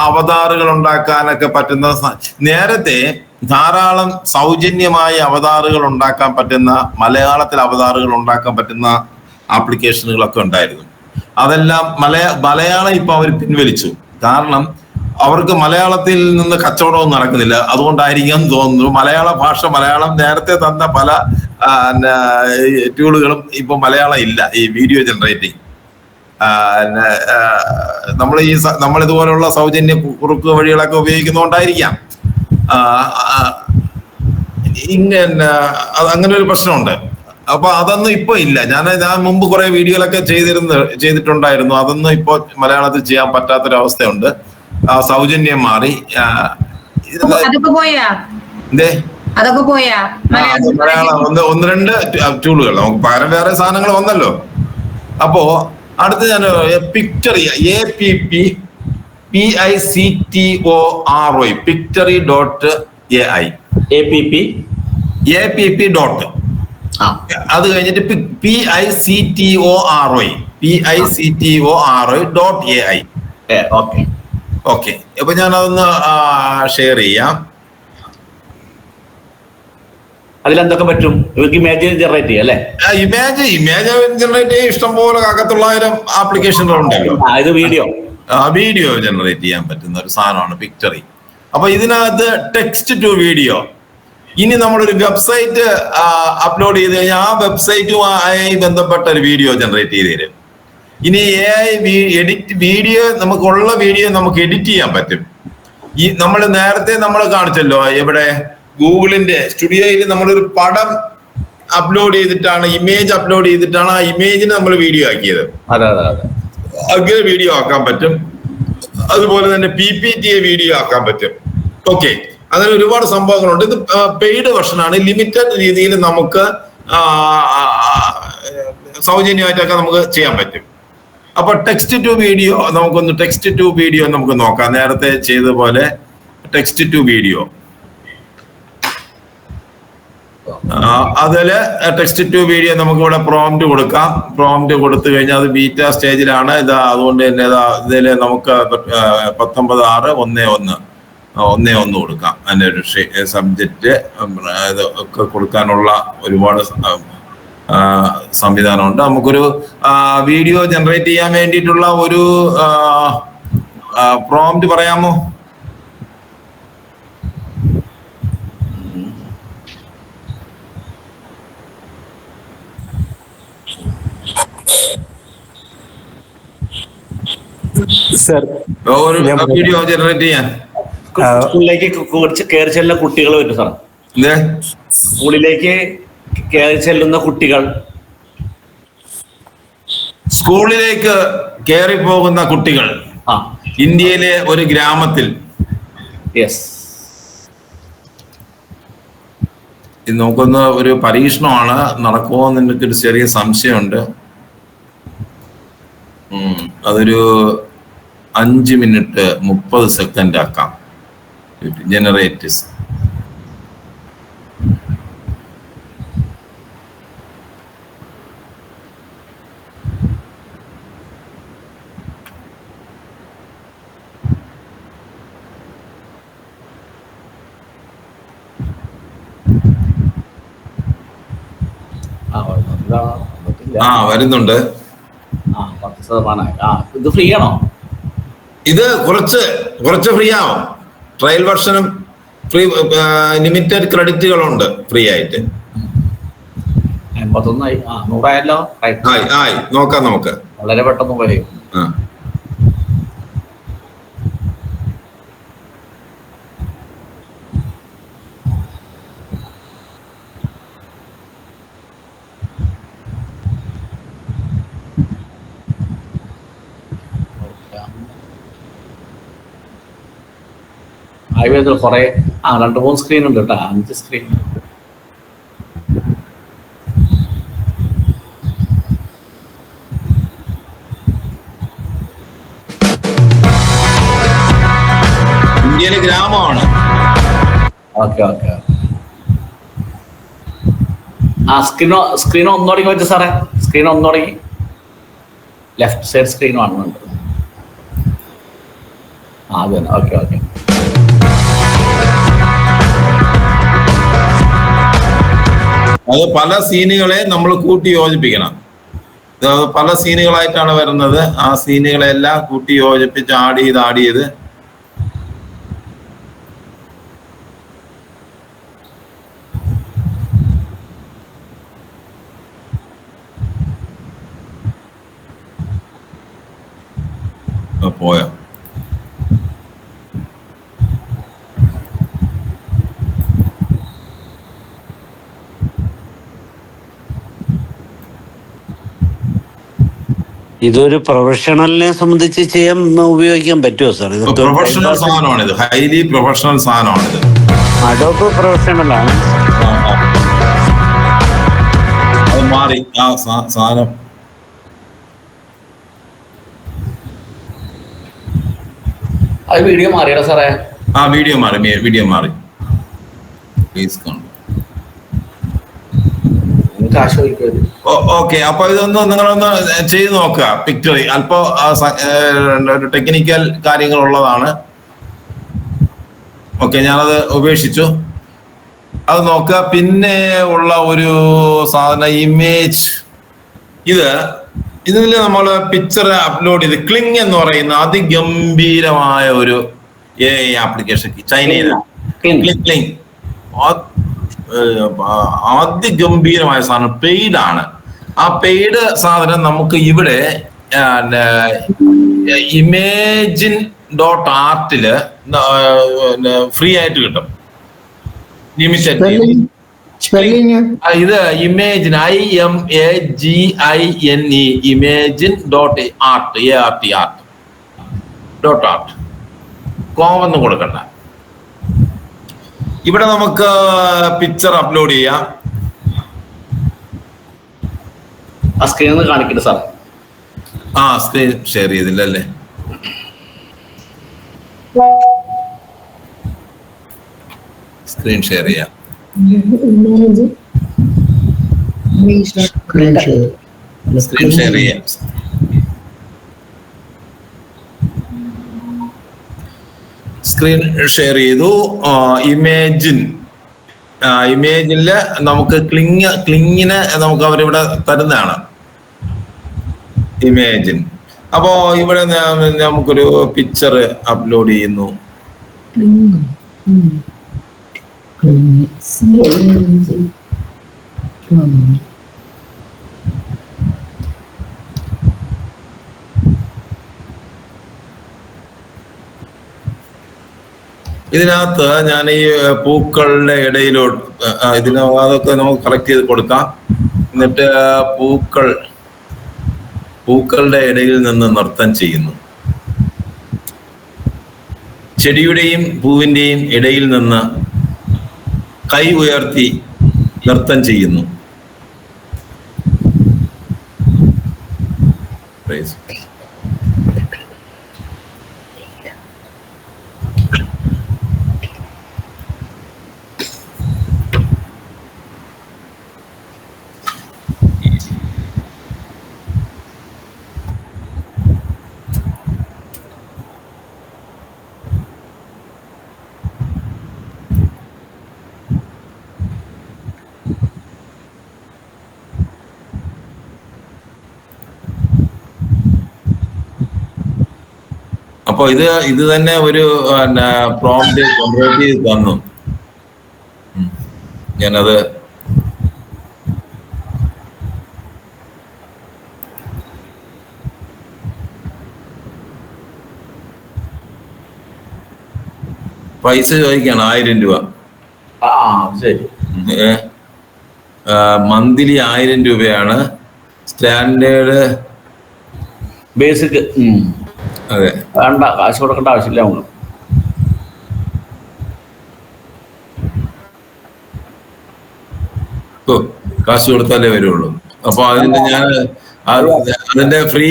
[SPEAKER 1] അവതാറുകൾ ഉണ്ടാക്കാനൊക്കെ പറ്റുന്ന, നേരത്തെ ധാരാളം സൗജന്യമായ അവതാറുകൾ ഉണ്ടാക്കാൻ പറ്റുന്ന, മലയാളത്തിൽ അവതാറുകൾ ഉണ്ടാക്കാൻ പറ്റുന്ന ആപ്ലിക്കേഷനുകളൊക്കെ ഉണ്ടായിരുന്നു. അതെല്ലാം മലയാളം ഇപ്പൊ അവർ പിൻവലിച്ചു. കാരണം അവർക്ക് മലയാളത്തിൽ നിന്ന് കച്ചവടവും നടക്കുന്നില്ല. അതുകൊണ്ടായിരിക്കും തോന്നുന്നു മലയാളം നേരത്തെ തന്ന പല ടൂളുകളും ഇപ്പൊ മലയാളം ഇല്ല. ഈ വീഡിയോ ജനറേറ്റിംഗ് നമ്മൾ ഇതുപോലുള്ള സൗജന്യ കുറുക്ക് വഴികളൊക്കെ ഉപയോഗിക്കുന്നതുകൊണ്ടായിരിക്കാം. അങ്ങനെ ഒരു പ്രശ്നമുണ്ട്. അപ്പൊ അതൊന്നും ഇപ്പൊ ഇല്ല. ഞാൻ മുമ്പ് കുറെ വീഡിയോകളൊക്കെ ചെയ്തിട്ടുണ്ടായിരുന്നു. അതൊന്നും ഇപ്പൊ മലയാളത്തിൽ ചെയ്യാൻ പറ്റാത്തൊരവസ്ഥയുണ്ട്. സൗജന്യം മാറി.
[SPEAKER 7] അതൊക്കെ പോയാ
[SPEAKER 1] എന്തേ
[SPEAKER 7] അതൊക്കെ പോയാ
[SPEAKER 1] മലയാളം ഒന്ന് രണ്ട് ടൂളുകൾ നമുക്ക് പകരം വേറെ സാധനങ്ങൾ വന്നല്ലോ. അപ്പോ അടുത്ത് ഞാൻ പിക്ചറി APPPICTORY pictory.ai APP ഡോട്ട് അത് കഴിഞ്ഞിട്ട് PICTORY ഓക്കെ. അപ്പൊ ഞാൻ അതൊന്ന് ഷെയർ ചെയ്യാം.
[SPEAKER 5] അതിലെന്തൊക്കെ പറ്റും? ഇവർക്ക് ഇമേജ് ജനറേറ്റ് ചെയ്യാം അല്ലേ?
[SPEAKER 1] ഇമേജ് ജനറേറ്റ് ചെയ്യാൻ ഇഷ്ടംപോലെ 1,900 ആപ്ലിക്കേഷനുകളുണ്ടല്ലോ.
[SPEAKER 5] ഇത്
[SPEAKER 1] വീഡിയോ ജനറേറ്റ് ചെയ്യാൻ പറ്റുന്ന ഒരു സാധനമാണ് പിക്ചറി. അപ്പൊ ഇതിനകത്ത് ടെക്സ്റ്റ് ടു വീഡിയോ. ഇനി നമ്മളൊരു വെബ്സൈറ്റ് അപ്ലോഡ് ചെയ്ത് കഴിഞ്ഞാൽ ആ വെബ്സൈറ്റുമായി ബന്ധപ്പെട്ട ഒരു വീഡിയോ ജനറേറ്റ് ചെയ്ത് തരും. ഇനി AI വീഡിയോ നമുക്കുള്ള വീഡിയോ നമുക്ക് എഡിറ്റ് ചെയ്യാൻ പറ്റും. നമ്മൾ നേരത്തെ നമ്മൾ കാണിച്ചല്ലോ, എവിടെ ഗൂഗിളിന്റെ സ്റ്റുഡിയോയിൽ നമ്മളൊരു പടം അപ്ലോഡ് ചെയ്തിട്ടാണ്, ഇമേജ് അപ്ലോഡ് ചെയ്തിട്ടാണ് ആ ഇമേജിന് നമ്മൾ വീഡിയോ ആക്കിയത്. അങ്ങനെ വീഡിയോ ആക്കാൻ പറ്റും. അതുപോലെ തന്നെ PPT വീഡിയോ ആക്കാൻ പറ്റും. ഓക്കെ, അങ്ങനെ ഒരുപാട് സംഭവങ്ങളുണ്ട്. ഇത് പെയ്ഡ് വെർഷനാണ്. ലിമിറ്റഡ് രീതിയിൽ നമുക്ക് സൗജന്യമായിട്ടൊക്കെ നമുക്ക് ചെയ്യാൻ പറ്റും. അപ്പൊ ടെക്സ്റ്റ് ടു വീഡിയോ നമുക്ക് നോക്കാം. നേരത്തെ ചെയ്ത പോലെ ടെക്സ്റ്റ് ടു വീഡിയോ. അതില് ടെക്സ്റ്റ് ടു വീഡിയോ നമുക്ക് ഇവിടെ പ്രോംപ്റ്റ് കൊടുക്കാം. പ്രോംപ്റ്റ് കൊടുത്തു കഴിഞ്ഞാൽ അത് ബീറ്റ സ്റ്റേജിലാണ്. അതുകൊണ്ട് തന്നെ ഇതില് നമുക്ക് 19.6.1.1 കൊടുക്കാം. അതിന്റെ ഒരു സബ്ജക്റ്റ് ഒക്കെ കൊടുക്കാനുള്ള ഒരുപാട് സംവിധാനമുണ്ട്. നമുക്കൊരു വീഡിയോ ജനറേറ്റ് ചെയ്യാൻ വേണ്ടിയിട്ടുള്ള ഒരു പ്രോംപ്റ്റ് പറയാമോ? ഒരു വീഡിയോ ജനറേറ്റ് ചെയ്യാൻ
[SPEAKER 5] സ്കൂളിലേക്ക് കയറി ചെല്ലുന്ന കുട്ടികൾ പറ്റും സാർ. സ്കൂളിലേക്ക് കയറി ചെല്ലുന്ന കുട്ടികൾ,
[SPEAKER 1] സ്കൂളിലേക്ക് കയറി പോകുന്ന കുട്ടികൾ ഇന്ത്യയിലെ ഒരു ഗ്രാമത്തിൽ. ഇത് നോക്കുന്ന ഒരു പരീക്ഷണമാണ്. നടക്കുമോ എന്ന് എനിക്കൊരു ചെറിയ സംശയമുണ്ട്. അതൊരു 5 മിനിറ്റ് 30 സെക്കൻഡ് ആക്കാം. ജനറേറ്റീവ്സ് വരുന്നുണ്ട്.
[SPEAKER 5] ഇത് ഫ്രീ ആണോ?
[SPEAKER 1] ഇത് കുറച്ച് ഫ്രീ ആവും. ട്രയൽ വെർഷനും ഫ്രീ, ലിമിറ്റഡ് ക്രെഡിറ്റുകളുണ്ട് ഫ്രീ ആയിട്ട്.
[SPEAKER 5] 81 100
[SPEAKER 1] ആയി നോക്കാം നമുക്ക്.
[SPEAKER 5] വളരെ പെട്ടെന്ന് വരും. ആയുർവേദത്തിൽ കുറെ 2-3 സ്ക്രീൻ ഉണ്ട് കേട്ടോ. 5 സ്ക്രീൻ.
[SPEAKER 1] ഇന്ത്യയിലെ ഗ്രാമമാണ്.
[SPEAKER 5] ഓക്കെ. സ്ക്രീൻ ഒന്ന് തുടങ്ങി വെച്ചു സാറേ. സ്ക്രീൻ ഒന്ന് തുടങ്ങി. ലെഫ്റ്റ് സൈഡ് സ്ക്രീൻ കാണുന്നുണ്ട്. അത് തന്നെ. ഓക്കെ.
[SPEAKER 1] അത് പല സീനുകളെ നമ്മൾ കൂട്ടി യോജിപ്പിക്കണം. പല സീനുകളായിട്ടാണ് വരുന്നത്. ആ സീനുകളെല്ലാം കൂട്ടി യോജിപ്പിച്ച് ആഡ് ചെയ്ത് പോയോ?
[SPEAKER 6] ഇതൊരു പ്രൊഫഷണലിനെ സംബന്ധിച്ച് ചെയ്യാൻ ഉപയോഗിക്കാൻ പറ്റുമോ സാർ? ഇത്
[SPEAKER 1] പ്രൊഫഷണൽ സാധനമാണിത്, ഹൈലി പ്രൊഫഷണൽ സാധനമാണിത്.
[SPEAKER 6] അഡോബ് പ്രൊഫഷണലാണ്.
[SPEAKER 1] അത് മാറി ആ സാധനം.
[SPEAKER 5] അത് വീഡിയോ മാറിയല്ലോ സാറേ.
[SPEAKER 1] ആ വീഡിയോ മാറി. പ്ലീസ് കണ്ടു.
[SPEAKER 5] കാശ് ചോദിക്കരുത്.
[SPEAKER 1] ഓക്കെ, അപ്പൊ ഇതൊന്ന് നിങ്ങളൊന്ന് ചെയ്ത് നോക്കുക. പിക്ചർ അല്പം ടെക്നിക്കൽ കാര്യങ്ങൾ ഉള്ളതാണ്. ഓക്കെ, ഞാനത് ഉപേക്ഷിച്ചു. അത് നോക്കുക. പിന്നെ ഉള്ള ഒരു സാധന ഇമേജ്, ഇതിൽ നമ്മൾ പിക്ചർ അപ്ലോഡ് ചെയ്ത് ക്ലിങ് എന്ന് പറയുന്ന അതിഗംഭീരമായ ഒരു AI ആപ്ലിക്കേഷൻ ചൈനയിലാണ്. ക്ലിങ് അതിഗംഭീരമായ സാധനം, പെയ്ഡ് ആണ്. ആ പെയ്ഡ് സാധനം നമുക്ക് ഇവിടെ imagine.art ഫ്രീ ആയിട്ട് കിട്ടും. ലിമിറ്റഡ്. ഇത് ഇമേജിൻ IMAGINE imagine.art കോമൊന്നും കൊടുക്കണ്ട. ഇവിടെ നമുക്ക് പിക്ചർ അപ്ലോഡ് ചെയ്യാം.
[SPEAKER 5] ആ സ്ക്രീനിൽ കാണിക്കട്ടെ സാർ.
[SPEAKER 1] ആ സ്ക്രീൻ ഷെയർ ചെയ്തില്ലല്ലേ? സ്ക്രീൻ ഷെയർ ചെയ്യാം. സ്ക്രീൻ ഷെയർ ചെയ്യാം. സ്ക്രീൻ ഷെയർ ചെയ്തു. ഇമേജില് നമുക്ക് ക്ലിങ്ങിന് നമുക്ക് അവരിവിടെ തരുന്നതാണ് ഇമേജിൻ. അപ്പോ ഇവിടെ നമുക്കൊരു പിക്ചർ അപ്ലോഡ് ചെയ്യുന്നു. ഇതിനകത്ത് ഞാൻ ഈ പൂക്കളുടെ ഇടയിലോട്ട് അതൊക്കെ നമുക്ക് കറക്റ്റ് ചെയ്ത് കൊടുക്കാം. എന്നിട്ട് പൂക്കളുടെ ഇടയിൽ നിന്ന് നൃത്തം ചെയ്യുന്നു. ചെടിയുടെയും പൂവിന്റെയും ഇടയിൽ നിന്ന് കൈ ഉയർത്തി നൃത്തം ചെയ്യുന്നു. അപ്പൊ ഇത് തന്നെ ഒരു പ്രോംപ്റ്റ് ജനറേറ്റ് ചെയ്ത് തന്നു. ഞാനത് പൈസ ചോദിക്കാണ് 1000 രൂപ.
[SPEAKER 5] ശരി.
[SPEAKER 1] മന്ത്ലി 1000 രൂപയാണ് സ്റ്റാൻഡേർഡ്
[SPEAKER 5] ബേസിക്.
[SPEAKER 1] അതെ,
[SPEAKER 5] വേണ്ട, കാശ് കൊടുക്കേണ്ട ആവശ്യമില്ല. നമ്മൾ
[SPEAKER 1] കാശ് കൊടുത്താലേ വരുള്ളൂ. അപ്പൊ അതിന്റെ ഫ്രീ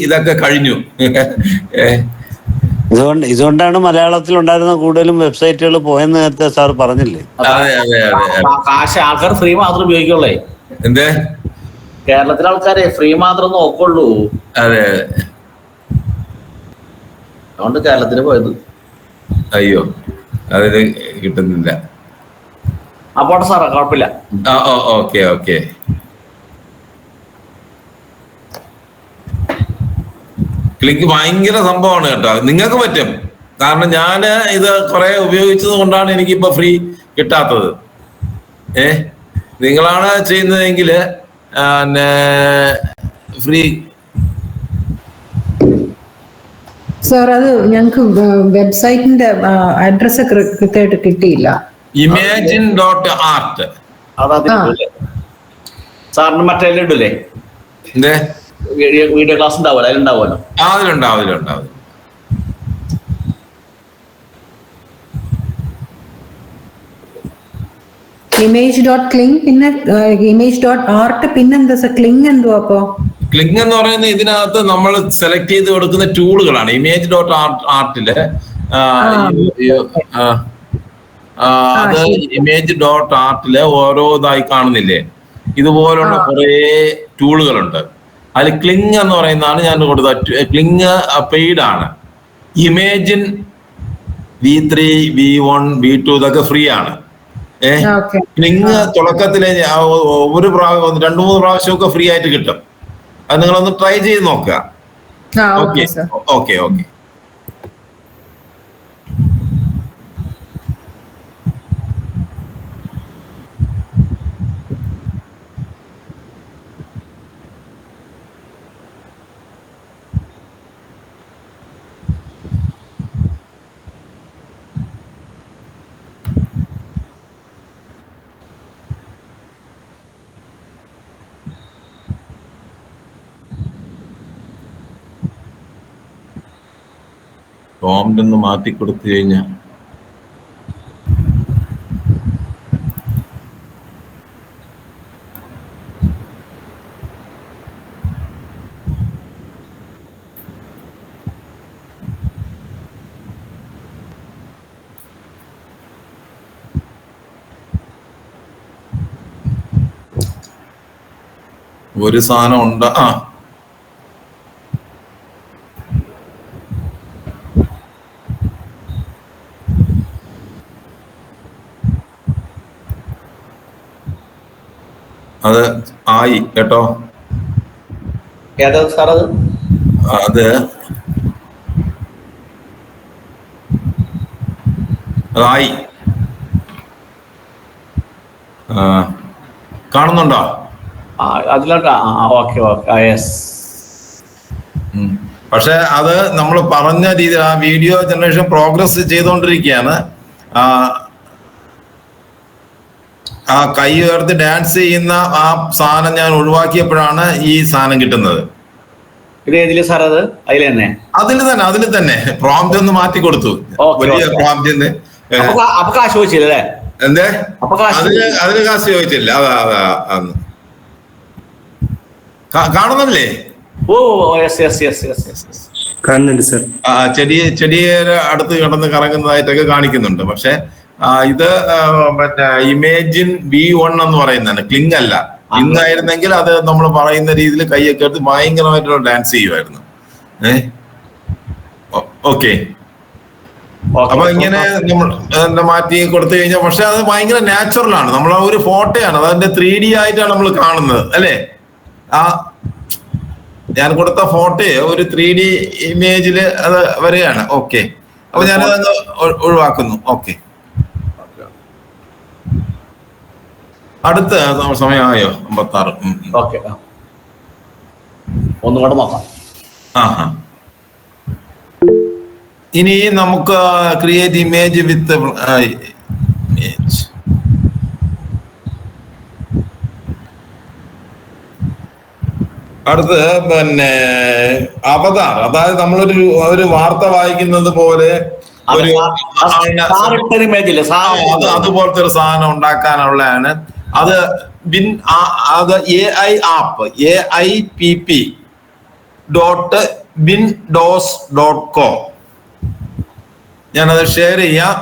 [SPEAKER 1] ഇതൊക്കെ കഴിഞ്ഞു.
[SPEAKER 6] ഇതുകൊണ്ടാണ് മലയാളത്തിൽ ഉണ്ടായിരുന്ന കൂടുതലും വെബ്സൈറ്റുകൾ പോയെന്ന് നേരത്തെ സാർ പറഞ്ഞില്ലേ?
[SPEAKER 5] കാശ് ആൾക്കാർ ഫ്രീ മാത്രം ഉപയോഗിക്കുള്ളേ.
[SPEAKER 1] എന്തേ?
[SPEAKER 5] കേരളത്തിലെ ആൾക്കാരെ ഫ്രീ മാത്രം നോക്കുള്ളൂ.
[SPEAKER 1] അതെ,
[SPEAKER 5] അതുകൊണ്ട് കേരളത്തിന് പോയത്.
[SPEAKER 1] അയ്യോ, അതിന് കിട്ടുന്നില്ല.
[SPEAKER 5] അപ്പോട്ടെ സാറേ, കുഴപ്പമില്ല.
[SPEAKER 1] ഓക്കെ. ക്ലിക്ക് ഭയങ്കര സംഭവമാണ് കേട്ടോ. നിങ്ങൾക്ക് പറ്റും. കാരണം ഞാൻ ഇത് കുറെ ഉപയോഗിച്ചത് കൊണ്ടാണ് എനിക്കിപ്പോ ഫ്രീ കിട്ടാത്തത്. നിങ്ങളാണ് ചെയ്യുന്നതെങ്കിൽ ഫ്രീ.
[SPEAKER 7] സാർ, അത് ഞങ്ങക്ക് വെബ്സൈറ്റിന്റെ അഡ്രസ് കൃത്യമായിട്ട് കിട്ടിയില്ല.
[SPEAKER 1] imagine.art.
[SPEAKER 5] സാറിന് മറ്റേ ഇടൂലേ? വീഡിയോ ക്ലാസ് ഉണ്ടാവുമല്ലോ, അതിലുണ്ടാവുമല്ലോ.
[SPEAKER 1] അതിലുണ്ടാവും.
[SPEAKER 7] image.cling പിന്നെ image.art പിന്നെന്താ സർ ക്ലിങ് എന്തുവാ അപ്പോ?
[SPEAKER 1] ക്ലിങ് എന്ന് പറയുന്നത് ഇതിനകത്ത് നമ്മൾ സെലക്ട് ചെയ്ത് കൊടുക്കുന്ന ടൂളുകളാണ്. image.art-ല് അത് image.art-ല് ഓരോ ഇതായി കാണുന്നില്ലേ, ഇതുപോലുള്ള കുറെ ടൂളുകളുണ്ട്. അതിൽ ക്ലിങ് എന്ന് പറയുന്നതാണ് ഞാൻ കൊടുത്തത്. ക്ലിങ് പെയ്ഡ് ആണ്. ഇമേജിൻ V3, V1, V2 ഇതൊക്കെ ഫ്രീ ആണ്. ക്ലിങ് തുടക്കത്തിലെ ഒരു 2-3 പ്രാവശ്യമൊക്കെ ഫ്രീ ആയിട്ട് കിട്ടും. അത് നിങ്ങളൊന്ന് ട്രൈ ചെയ്ത് നോക്കുക. ഓക്കെ. പ്രോംപ്റ്റ് ഒന്ന് മാറ്റി കൊടുത്തു കഴിഞ്ഞാൽ ഒരു സാധനം ഉണ്ട്. അത് ആയി കേട്ടോ.
[SPEAKER 5] ഏതാ സാർ അത്?
[SPEAKER 1] അതായി. കാണുന്നുണ്ടോ?
[SPEAKER 5] അതിലോട്ട് ഓക്കെ.
[SPEAKER 1] പക്ഷെ അത് നമ്മൾ പറഞ്ഞ രീതിയിൽ ആ വീഡിയോ ജനറേഷൻ പ്രോഗ്രസ് ചെയ്തുകൊണ്ടിരിക്കുകയാണ്. ആ കൈ ഉയർത്തി ഡാൻസ് ചെയ്യുന്ന ആ സാധനം ഞാൻ ഒഴിവാക്കിയപ്പോഴാണ് ഈ സാധനം കിട്ടുന്നത്. അതിൽ തന്നെ പ്രോംപ്റ്റ് ഒന്ന് മാറ്റി കൊടുത്തു. വലിയ പ്രോംപ്റ്റ് എന്തേ അതിന് കാശ് ചോദിച്ചില്ല. കാണുന്നല്ലേ?
[SPEAKER 9] കാണുന്നുണ്ട് സർ.
[SPEAKER 1] ചെടിയുടെ അടുത്ത് കിടന്ന് കറങ്ങുന്നതായിട്ടൊക്കെ കാണിക്കുന്നുണ്ട്. പക്ഷെ ഇത് മറ്റേ ഇമേജിൻ V1 എന്ന് പറയുന്നതാണ്, ക്ലിങ് അല്ല. ക്ലിങ് ആയിരുന്നെങ്കിൽ അത് നമ്മൾ പറയുന്ന രീതിയിൽ കൈയൊക്കെ എടുത്ത് ഭയങ്കരമായിട്ടുള്ള ഡാൻസ് ചെയ്യുമായിരുന്നു. ഓക്കെ. അപ്പൊ ഇങ്ങനെ നമ്മൾ മാറ്റി കൊടുത്തു കഴിഞ്ഞാൽ പക്ഷെ അത് ഭയങ്കര നാച്ചുറൽ ആണ്. നമ്മൾ ആ ഒരു ഫോട്ടോയാണ്, അതിന്റെ 3D ആയിട്ടാണ് നമ്മൾ കാണുന്നത് അല്ലേ? ഞാൻ കൊടുത്ത ഫോട്ടോ ഒരു 3D ഇമേജില് അത് വരികയാണ്. ഓക്കെ. അപ്പൊ ഞാനത് ഒഴിവാക്കുന്നു. ഓക്കെ. അടുത്ത സമയമായോ? 56.
[SPEAKER 5] ഓക്കെ, ഒന്നുകൂടെ നോക്കാം.
[SPEAKER 1] ഇനി നമുക്ക് ക്രിയേറ്റ് ഇമേജ് വിത്ത് ഇമേജ്. അടുത്ത് പിന്നെ അവതാർ. അതായത് നമ്മളൊരു വാർത്ത വായിക്കുന്നത് പോലെ അതുപോലത്തെ ഒരു സാധനം ഉണ്ടാക്കാനുള്ളതാണ്. അത് AI ആപ്പ് AIPP.bindos.com. ഞാനത് ഷെയർ ചെയ്യാം.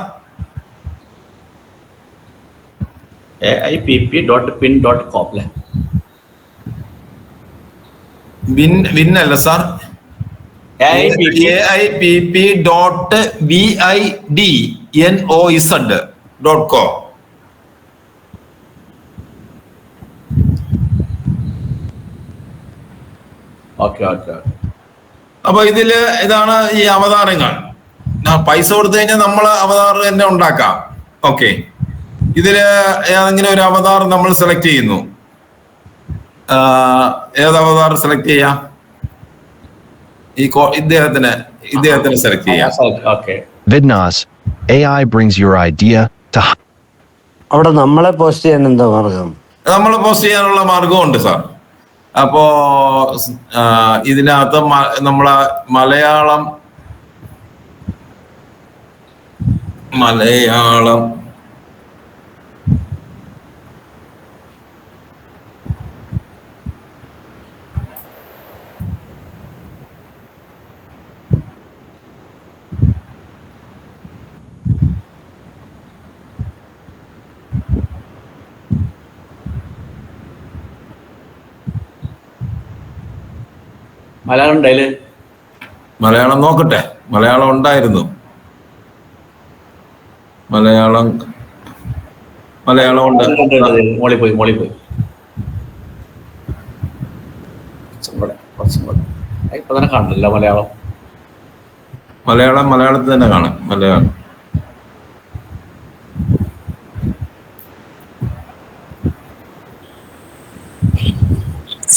[SPEAKER 5] AIPP.pin.com അല്ലേ?
[SPEAKER 1] വിൻ അല്ല സാർ, AIPP.BIDNOZ.com. അപ്പൊ ഇതാണ് ഈ അവതാരങ്ങൾ. പൈസ കൊടുത്തു കഴിഞ്ഞാൽ നമ്മൾ അവതാർ തന്നെ ഉണ്ടാക്കാം. ഓക്കെ. ഇതില് ഏതെങ്കിലും ഒരു അവതാർ നമ്മൾ സെലക്ട് ചെയ്യുന്നു. ഏത് അവതാർ സെലക്ട് ചെയ്യാം? ഇദ്ദേഹത്തിന് സെലക്ട് ചെയ്യാം.
[SPEAKER 11] Vidnas, AI brings your idea to.
[SPEAKER 6] അവിടെ നമ്മളെ പോസ്റ്റ് ചെയ്യാൻ എന്താ മാർഗം?
[SPEAKER 1] നമ്മളെ പോസ്റ്റ് ചെയ്യാനുള്ള മാർഗമുണ്ട് സാർ. അപ്പോ ഇതിനകത്ത് നമ്മളെ മലയാളം
[SPEAKER 5] മലയാളം ഉണ്ടായില്?
[SPEAKER 1] മലയാളം നോക്കട്ടെ. മലയാളം ഉണ്ടായിരുന്നു. മലയാളം ഉണ്ട്.
[SPEAKER 5] മോളി പോയി ഇപ്പൊ തന്നെ കണ്ടില്ല
[SPEAKER 1] മലയാളത്തിൽ തന്നെ കാണാം. Malayalam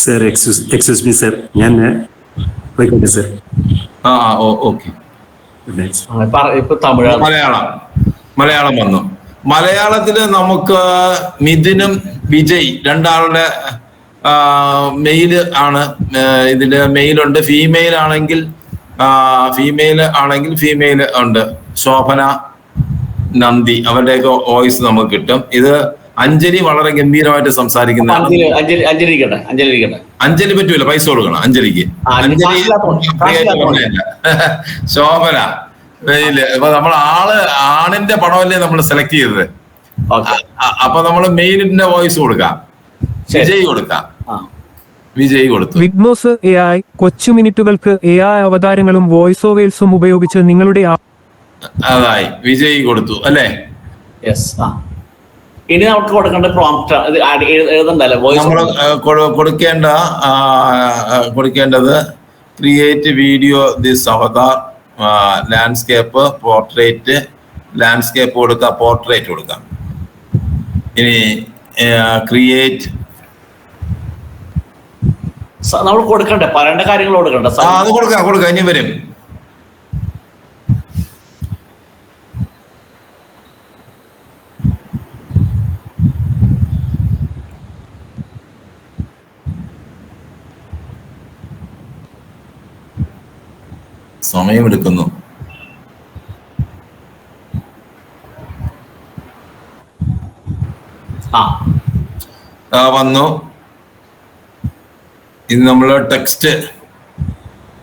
[SPEAKER 9] sir excuse me sir, ഞാൻ പോയിക്കോട്ടെ സർ.
[SPEAKER 1] ഓക്കെ.
[SPEAKER 5] ഇപ്പൊ തമിഴ്
[SPEAKER 1] മലയാളം വന്നു. മലയാളത്തില് നമുക്ക് മിഥുനും വിജയ് രണ്ടാളുടെ മെയില് ആണ്. ഇതില് മെയിലുണ്ട്. ഫീമെയിൽ ആണെങ്കിൽ ഫീമെയിൽ ഉണ്ട്. ശോഭന, നന്ദി, അവരുടെയൊക്കെ വോയിസ് നമുക്ക് കിട്ടും. ഇത് അഞ്ജലി വളരെ ഗംഭീരമായിട്ട് സംസാരിക്കുന്നതാണ്. അഞ്ജലി പറ്റൂല, പൈസ കൊടുക്കണം അഞ്ജലിക്ക്. ശോഭന മെയില്. അപ്പൊ നമ്മൾ ആണിന്റെ പടമല്ലേ നമ്മൾ സെലക്ട് ചെയ്തത്. അപ്പൊ നമ്മൾ മെയിലിന്റെ വോയിസ് കൊടുക്കാം. വിജയ് കൊടുത്തു.
[SPEAKER 12] വിഗ്മോസ് AI കൊച്ചു മിനിറ്റുകൾക്ക് AI അവതാരങ്ങളും വോയിസ് ഓവേഴ്സും ഉപയോഗിച്ച് നിങ്ങളുടെ
[SPEAKER 1] അതായി വിജയ് കൊടുത്തു അല്ലേ?
[SPEAKER 5] ഇനി നമുക്ക്
[SPEAKER 1] കൊടുക്കേണ്ടത് create video this Avatar, landscape, portrait. Landscape കൊടുക്കാം, പോർട്രേറ്റ് കൊടുക്കാം. ഇനി ക്രിയേറ്റ്
[SPEAKER 5] നമ്മൾ കൊടുക്കണ്ടേ? പറയേണ്ട കാര്യങ്ങൾ കൊടുക്കണ്ട.
[SPEAKER 1] അത് കൊടുക്കാം. ഇനി വരും. സമയമെടുക്കുന്നു. വന്നു. ഇത് നമ്മൾ ടെക്സ്റ്റ്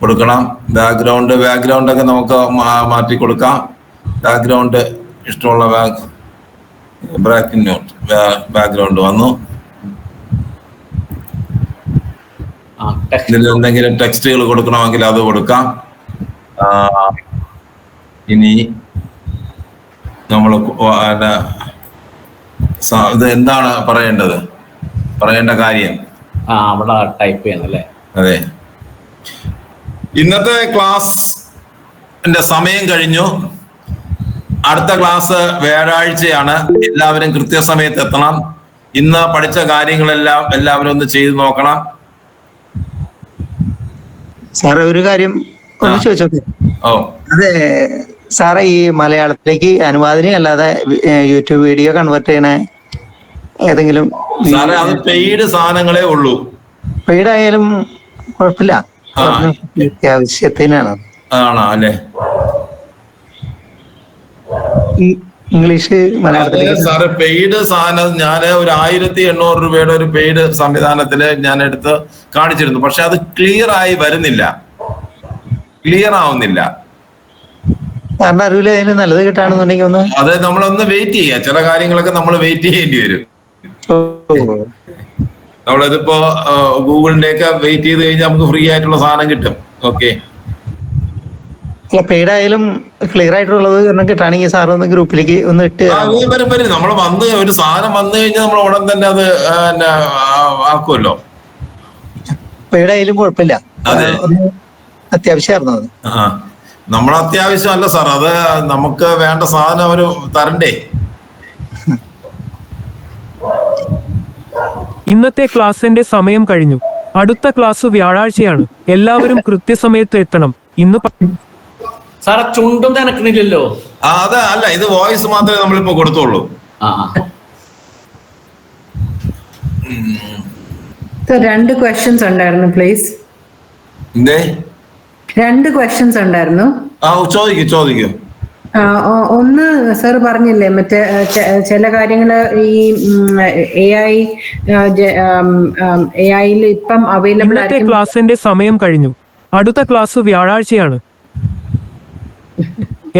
[SPEAKER 1] കൊടുക്കണം. ബാക്ക്ഗ്രൗണ്ട് ഒക്കെ നമുക്ക് മാറ്റി കൊടുക്കാം. ബാക്ക്ഗ്രൗണ്ട് ഇഷ്ടമുള്ള ബാക്ക്ഗ്രൗണ്ട് വന്നു. ഇതിൽ എന്തെങ്കിലും ടെക്സ്റ്റുകൾ കൊടുക്കണമെങ്കിൽ അത് കൊടുക്കാം. ഇനി നമ്മൾ ഇത് എന്താണ് പറയേണ്ട കാര്യം
[SPEAKER 5] അവിടെ ടൈപ്പ് ചെയ്യണല്ലേ?
[SPEAKER 1] അതെ. ഇന്നത്തെ ക്ലാസ്സിന്റെ സമയം കഴിഞ്ഞു. അടുത്ത ക്ലാസ് വ്യാഴാഴ്ചയാണ്. എല്ലാവരും കൃത്യസമയത്ത് എത്തണം. ഇന്ന് പഠിച്ച കാര്യങ്ങളെല്ലാം എല്ലാവരും ഒന്ന് ചെയ്തു നോക്കണം.
[SPEAKER 13] സാറേ ഒരു കാര്യം ഒന്ന് ചോദിച്ചോട്ടെ? അതെ സാറേ, ഈ മലയാളത്തിലേക്ക് അനുവാദനം അല്ലാതെ യൂട്യൂബ് വീഡിയോ കൺവേർട്ട് ചെയ്യണ ഏതെങ്കിലും
[SPEAKER 1] സാറേ അത് പെയ്ഡ് സാധനങ്ങളേ ഉള്ളൂ.
[SPEAKER 13] പെയ്ഡ് ആയാലും കുഴപ്പമില്ല, അത്യാവശ്യത്തിനാണ്.
[SPEAKER 1] ആണോ അല്ലേ?
[SPEAKER 13] ഇംഗ്ലീഷ് മലയാളത്തിലേക്ക്
[SPEAKER 1] സാറ് പെയ്ഡ് സാധനം ഞാൻ ഒരു 1800 രൂപയുടെ ഒരു പെയ്ഡ് സംവിധാനത്തില് ഞാൻ എടുത്ത് കാണിച്ചിരുന്നു. പക്ഷെ അത് ക്ലിയർ ആവുന്നില്ല.
[SPEAKER 13] സാറിന്റെ അറിവിൽ അതിന് നല്ലത് കിട്ടാണെന്നുണ്ടെങ്കിൽ ഒന്ന്
[SPEAKER 1] അത് നമ്മളൊന്ന് വെയിറ്റ് ചെയ്യാം. ചില കാര്യങ്ങളൊക്കെ നമ്മൾ വെയിറ്റ് ചെയ്യേണ്ടി വരും. നമ്മളിതിപ്പോ ഗൂഗിളിന്റെ ഒക്കെ വെയിറ്റ് ചെയ്ത് കഴിഞ്ഞാൽ നമുക്ക് ഫ്രീ ആയിട്ടുള്ള സാധനം കിട്ടും. ഓക്കെ,
[SPEAKER 13] പെയ്ഡ് ആയാലും ക്ലിയർ ആയിട്ടുള്ളത് കിട്ടുകയാണെങ്കിൽ സാർ ഒന്ന് ഗ്രൂപ്പിലേക്ക് ഒന്ന് ഇട്ട്
[SPEAKER 1] വരും. നമ്മൾ ഒരു സാധനം വന്നു കഴിഞ്ഞാൽ നമ്മൾ ഉടൻ തന്നെ അത് ആക്കുമല്ലോ.
[SPEAKER 13] പെയ്ഡ് ആയാലും കുഴപ്പമില്ല, അത്യാവശ്യമായിരുന്നു അത്.
[SPEAKER 1] നമ്മൾ അത്യാവശ്യമല്ല സാർ, അത് നമുക്ക് വേണ്ട സാധനം അവര് തരണ്ടേ.
[SPEAKER 12] ഇന്നത്തെ ക്ലാസ്സിന്റെ സമയം കഴിഞ്ഞു. അടുത്ത ക്ലാസ് വ്യാഴാഴ്ചയാണ്. എല്ലാവരും കൃത്യസമയത്ത് എത്തണം. ഇന്ന്
[SPEAKER 5] സാറേ ചുണ്ടും നനക്കണില്ലല്ലോ.
[SPEAKER 1] അത് അല്ല, ഇത് വോയിസ് മാത്രമേ നമ്മളിപ്പോ കൊടുത്തോളൂ.
[SPEAKER 7] 2 questions ഉണ്ടായിരുന്നു പ്ലീസ്.
[SPEAKER 1] എന്തേ?
[SPEAKER 7] 2 questions ഉണ്ടായിരുന്നു.
[SPEAKER 1] ചോദിക്കൂ.
[SPEAKER 7] ഒന്ന് സർ പറഞ്ഞില്ലേ മറ്റേ ചില കാര്യങ്ങള് ഈ AI ഇപ്പം അവൈലബിൾ
[SPEAKER 12] ഇന്നത്തെ ക്ലാസിന്റെ സമയം കഴിഞ്ഞു. അടുത്ത ക്ലാസ് വ്യാഴാഴ്ചയാണ്.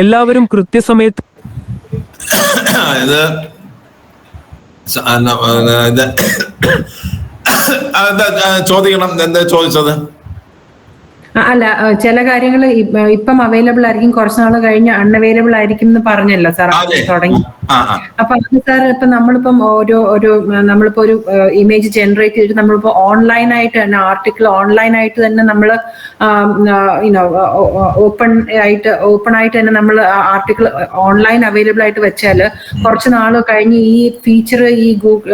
[SPEAKER 12] എല്ലാവരും കൃത്യസമയത്ത്
[SPEAKER 1] ചോദിക്കണം. എന്താ ചോദിച്ചത്?
[SPEAKER 7] അല്ല, ചില കാര്യങ്ങൾ ഇപ്പം അവൈലബിൾ ആയിരിക്കും, കുറച്ച് നാൾ കഴിഞ്ഞ് അൺഅവൈലബിൾ ആയിരിക്കും എന്ന് പറഞ്ഞല്ലോ സാർ തുടങ്ങി. അപ്പൊ അത് സാർ ഇപ്പൊ നമ്മളിപ്പം നമ്മളിപ്പോ ഒരു ഇമേജ് ജനറേറ്റ് ചെയ്തിട്ട് നമ്മളിപ്പോ ഓൺലൈനായിട്ട് തന്നെ ആർട്ടിക്കിൾ ഓൺലൈനായിട്ട് തന്നെ നമ്മൾ ഓപ്പൺ ആയിട്ട് തന്നെ നമ്മൾ ആർട്ടിക്കിൾ ഓൺലൈൻ അവൈലബിൾ ആയിട്ട് വെച്ചാൽ കുറച്ച് നാൾ കഴിഞ്ഞ് ഈ ഫീച്ചർ ഈ ഗൂഗിൾ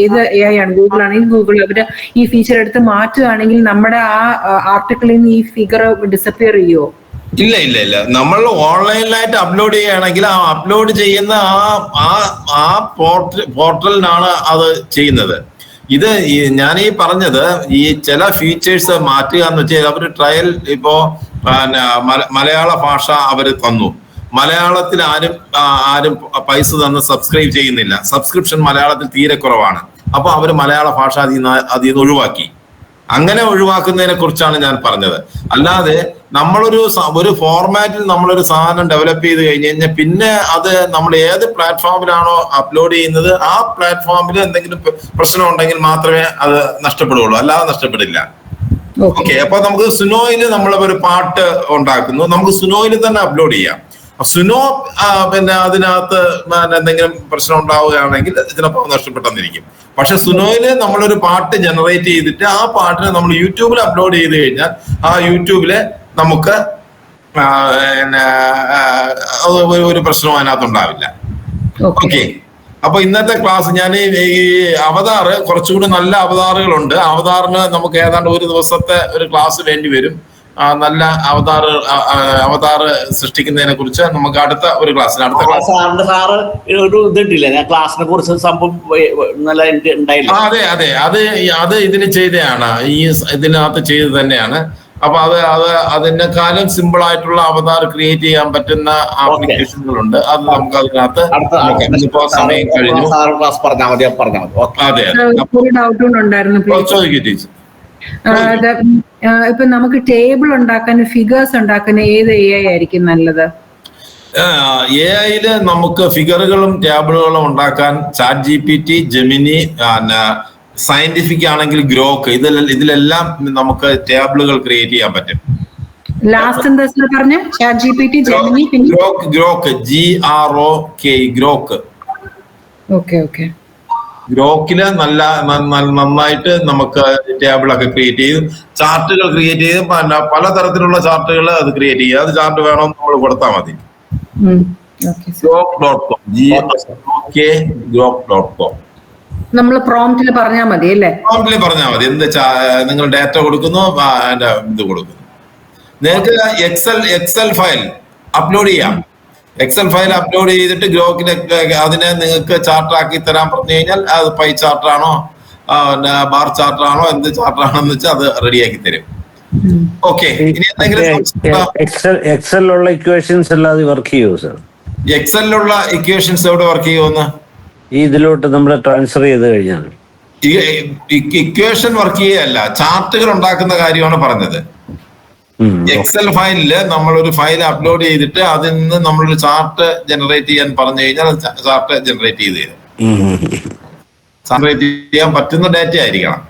[SPEAKER 7] ഏത് AI ആണ്, ഗൂഗിൾ ആണെങ്കിൽ ഗൂഗിൾ അവര് ഈ ഫീച്ചർ എടുത്ത് മാറ്റുകയാണെങ്കിൽ നമ്മുടെ ആ ആർട്ടിക്കിളിൽ ഈ ഫിഗർ ഡിസപ്പിയർ ചെയ്യോ?
[SPEAKER 1] ഇല്ല. നമ്മൾ ഓൺലൈനിലായിട്ട് അപ്ലോഡ് ചെയ്യുകയാണെങ്കിൽ ആ അപ്ലോഡ് ചെയ്യുന്ന ആ പോർട്ടലിനാണ് അത് ചെയ്യുന്നത്. ഇത് ഞാൻ ഈ പറഞ്ഞത് ഈ ചില ഫീച്ചേഴ്സ് മാറ്റുക എന്ന് വെച്ചാൽ അവർ ട്രയൽ ഇപ്പോ മലയാള ഭാഷ അവർ തന്നു. മലയാളത്തിൽ ആരും പൈസ തന്ന് സബ്സ്ക്രൈബ് ചെയ്യുന്നില്ല. സബ്സ്ക്രിപ്ഷൻ മലയാളത്തിൽ തീരെ കുറവാണ്. അപ്പൊ അവർ മലയാള ഭാഷ അതിൽ നിന്ന് ഒഴിവാക്കി. അങ്ങനെ ഒഴിവാക്കുന്നതിനെ കുറിച്ചാണ് ഞാൻ പറഞ്ഞത്. അല്ലാതെ നമ്മളൊരു ഫോർമാറ്റിൽ നമ്മളൊരു സാധനം ഡെവലപ്പ് ചെയ്ത് കഴിഞ്ഞ് കഴിഞ്ഞാൽ പിന്നെ അത് നമ്മൾ ഏത് പ്ലാറ്റ്ഫോമിലാണോ അപ്ലോഡ് ചെയ്യുന്നത് ആ പ്ലാറ്റ്ഫോമിൽ എന്തെങ്കിലും പ്രശ്നം ഉണ്ടെങ്കിൽ മാത്രമേ അത് നഷ്ടപ്പെടുകയുള്ളൂ, അല്ലാതെ നഷ്ടപ്പെടില്ല. ഓക്കെ. അപ്പൊ നമുക്ക് സുനോയിൽ നമ്മൾ ഒരു പാട്ട് ഉണ്ടാക്കുന്നു, നമുക്ക് സുനോയിൽ തന്നെ അപ്ലോഡ് ചെയ്യാം. സുനോ പിന്നെ അതിനകത്ത് എന്തെങ്കിലും പ്രശ്നം ഉണ്ടാവുകയാണെങ്കിൽ ചിലപ്പോൾ നഷ്ടപ്പെട്ടെന്നിരിക്കും. പക്ഷെ സുനോയില് നമ്മളൊരു പാട്ട് ജനറേറ്റ് ചെയ്തിട്ട് ആ പാട്ടിനെ നമ്മൾ യൂട്യൂബിൽ അപ്ലോഡ് ചെയ്ത് കഴിഞ്ഞാൽ ആ യൂട്യൂബില് നമുക്ക് ഒരു പ്രശ്നവും അതിനകത്ത് ഉണ്ടാവില്ല. ഓക്കെ. അപ്പൊ ഇന്നത്തെ ക്ലാസ് ഞാൻ ഈ അവതാർ കുറച്ചുകൂടി നല്ല അവതാറുകളുണ്ട്. അവതാറിന് നമുക്ക് ഏതാണ്ട് ഒരു ദിവസത്തെ ഒരു ക്ലാസ് വേണ്ടി വരും. നല്ല അവതാർ സൃഷ്ടിക്കുന്നതിനെ കുറിച്ച് നമുക്ക് അടുത്ത ഒരു ക്ലാസ്സിൽ
[SPEAKER 5] സാറ് ഒരു ഇതിട്ടില്ല, ഞാൻ ക്ലാസ്സിനെ കുറിച്ച് സംഭവം നല്ല ഉണ്ടായില്ല.
[SPEAKER 1] അത് ഇതിന് ചെയ്തതാണ്, ഈ ഇതിനകത്ത് ചെയ്ത് തന്നെയാണ്. അപ്പൊ അതിനെക്കാളും സിമ്പിൾ ആയിട്ടുള്ള അവതാർ ക്രിയേറ്റ് ചെയ്യാൻ പറ്റുന്ന ആപ്ലിക്കേഷനുകളുണ്ട്. അത് നമുക്ക് അതിനകത്ത് സമയം കഴിഞ്ഞു. അതെ, ചോദിക്കൂ ടീച്ചർ.
[SPEAKER 7] ഇപ്പൊ നമുക്ക് ടേബിൾ ഉണ്ടാക്കാൻ, ഫിഗേഴ്സ് ഉണ്ടാക്കാൻ ഏത് AI ആയിരിക്കും നല്ലത്?
[SPEAKER 1] AI നമുക്ക് ഫിഗറുകളും ടേബിളുകളും ഉണ്ടാക്കാൻ ChatGPT, ജെമിനി, സയന്റിഫിക് ആണെങ്കിൽ ഗ്രോക്ക്, ഇതിലെല്ലാം നമുക്ക് ടേബിളുകൾ ക്രിയേറ്റ് ചെയ്യാൻ പറ്റും.
[SPEAKER 7] ലാസ്റ്റ് എന്താ പറഞ്ഞ? ChatGPT, Gemini,
[SPEAKER 1] Grok, GROK, Grok.
[SPEAKER 7] Okay.
[SPEAKER 1] ഗ്രോക്കില് നന്നായിട്ട് നമുക്ക് ടേബിളൊക്കെ ക്രിയേറ്റ് ചെയ്ത് ചാർട്ടുകൾ ക്രിയേറ്റ് ചെയ്ത് പലതരത്തിലുള്ള ചാർട്ടുകൾ അത് ക്രിയേറ്റ് ചെയ്യുക. അത് ചാർട്ട് വേണമെന്ന് നമ്മൾ കൊടുത്താൽ മതി. grok.com, grok.com
[SPEAKER 7] നമ്മൾ പ്രോംപ്റ്റിൽ പറഞ്ഞാൽ മതി അല്ലേ?
[SPEAKER 1] പ്രോംപ്റ്റിൽ പറഞ്ഞാൽ മതി. നിങ്ങൾ ഡാറ്റ കൊടുക്കുന്നു, അതിന്റെ ഇത് കൊടുക്കുന്നു. നിങ്ങൾക്ക് എക്സൽ ഫയൽ അപ്ലോഡ് ചെയ്യാം. എക്സൽ ഫയൽ അപ്ലോഡ് ചെയ്തിട്ട് ഗ്രോക്കിൽ അതിനെ നിങ്ങൾക്ക് ചാർട്ടാക്കി തരാൻ പറഞ്ഞു കഴിഞ്ഞാൽ അത് പൈ ചാർട്ടാണോ ബാർ ചാർട്ടാണോ എന്ത് ചാർട്ടാണോന്ന് വെച്ചാൽ അത് റെഡിയാക്കി തരും. ഓക്കെ. ഇനി
[SPEAKER 6] എക്സലിലുള്ള ഇക്വേഷൻസ് അല്ലാതെ വർക്ക് ചെയ്യുമോ സർ?
[SPEAKER 1] എക്സലിലുള്ള ഇക്വേഷൻസ് എവിടെ വർക്ക് ചെയ്യുമെന്ന്
[SPEAKER 6] ഇതിലോട്ട് നമ്മൾ ട്രാൻസ്ഫർ ചെയ്ത് കഴിഞ്ഞാൽ
[SPEAKER 1] ഇക്വേഷൻ വർക്ക് ചെയ്യുകയല്ല, ചാർട്ടുകൾ ഉണ്ടാക്കുന്ന കാര്യമാണ് പറഞ്ഞത്. എക്സൽ ഫയലില് നമ്മളൊരു ഫയൽ അപ്ലോഡ് ചെയ്തിട്ട് അതിൽ നിന്ന് നമ്മളൊരു ചാർട്ട് ജനറേറ്റ് ചെയ്യാൻ പറഞ്ഞു കഴിഞ്ഞാൽ ചാർട്ട് ജനറേറ്റ് ചെയ്ത് തരും. ജനറേറ്റ് ചെയ്യാൻ പറ്റുന്ന ഡാറ്റ ആയിരിക്കണം.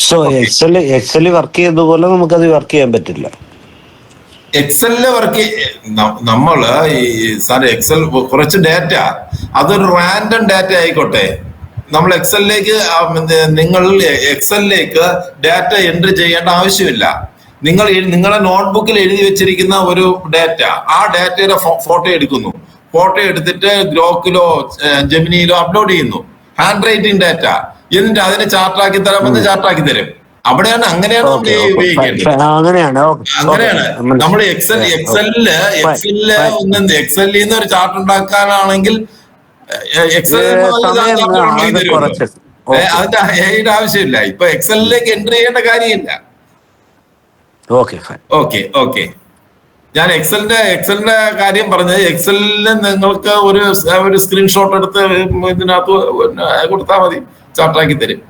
[SPEAKER 6] സോ എക്സൽ വർക്ക് ചെയ്തതുപോലെ നമുക്കത് വർക്ക് ചെയ്യാൻ പറ്റില്ല.
[SPEAKER 1] എക്സലില് വർക്ക് നമ്മള് സാർ എക്സൽ കുറച്ച് ഡാറ്റ അതൊരു റാൻഡം ഡാറ്റ ആയിക്കോട്ടെ, നമ്മൾ എക്സലിലേക്ക് ഡാറ്റ എൻട്രി ചെയ്യേണ്ട ആവശ്യമില്ല. നിങ്ങളുടെ നോട്ട്ബുക്കിൽ എഴുതി വെച്ചിരിക്കുന്ന ഒരു ഡാറ്റ, ആ ഡാറ്റയുടെ ഫോട്ടോ എടുക്കുന്നു, ഫോട്ടോ എടുത്തിട്ട് ഗ്രോക്കിലോ ജെമിനിയിലോ അപ്ലോഡ് ചെയ്യുന്നു, ഹാൻഡ് റൈറ്റിംഗ് ഡാറ്റ, എന്നിട്ട് അതിനെ ചാർട്ടാക്കി തരാമെന്ന് ചാർട്ടാക്കി തരും. അവിടെയാണ് അങ്ങനെയാണ് നമ്മൾ ഉപയോഗിക്കേണ്ടത്. അങ്ങനെയാണ് നമ്മൾ എക്സലിൽ നിന്ന് ഒരു ചാർട്ട് ഉണ്ടാക്കാനാണെങ്കിൽ അതിന്റെ എയുടെ ആവശ്യമില്ല. ഇപ്പൊ എക്സലിലേക്ക് എൻട്രി ചെയ്യേണ്ട കാര്യമില്ല. Okay okay. ഞാൻ എക്സലിന്റെ കാര്യം പറഞ്ഞത്, എക്സലിന് നിങ്ങൾക്ക് ഒരു സ്ക്രീൻഷോട്ട് എടുത്ത് ഇതിനകത്ത് കൊടുത്താൽ മതി, ചാർട്ടാക്കി തരും.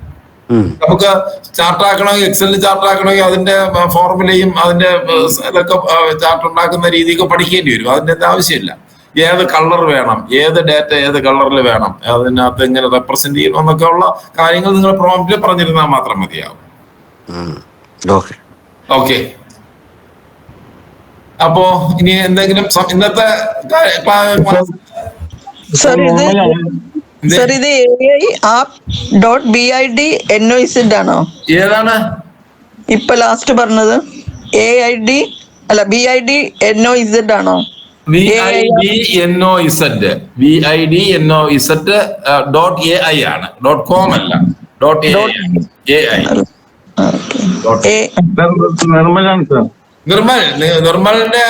[SPEAKER 1] നമുക്ക് ചാർട്ടാക്കണമെങ്കിൽ, എക്സലിന് ചാർട്ടാക്കണമെങ്കിൽ അതിന്റെ ഫോർമുലയും അതിന്റെ ഇതൊക്കെ ചാർട്ട് ഉണ്ടാക്കുന്ന രീതിയൊക്കെ പഠിക്കേണ്ടി വരും. അതിന്റെ ആവശ്യമില്ല. ഏത് കളർ വേണം, ഏത് ഡാറ്റ ഏത് കളറിൽ വേണം, അതിനകത്ത് എങ്ങനെ റെപ്രസെന്റ് ചെയ്യണം എന്നൊക്കെ ഉള്ള കാര്യങ്ങൾ നിങ്ങൾ പ്രോംപ്റ്റിൽ പറഞ്ഞിരുന്നാൽ മാത്രം മതിയാവും. ഓക്കെ. അപ്പോ ഇനി എന്തെങ്കിലും ഇന്നത്തെ
[SPEAKER 14] ആണോ
[SPEAKER 1] ഏതാണ്
[SPEAKER 14] ഇപ്പൊ ലാസ്റ്റ് പറഞ്ഞത്? AID അല്ല BID NOZ ആണോ?
[SPEAKER 1] VIDNOZ.AI ആണ്, .com അല്ല, .ai. നിർമ്മലിന്റെ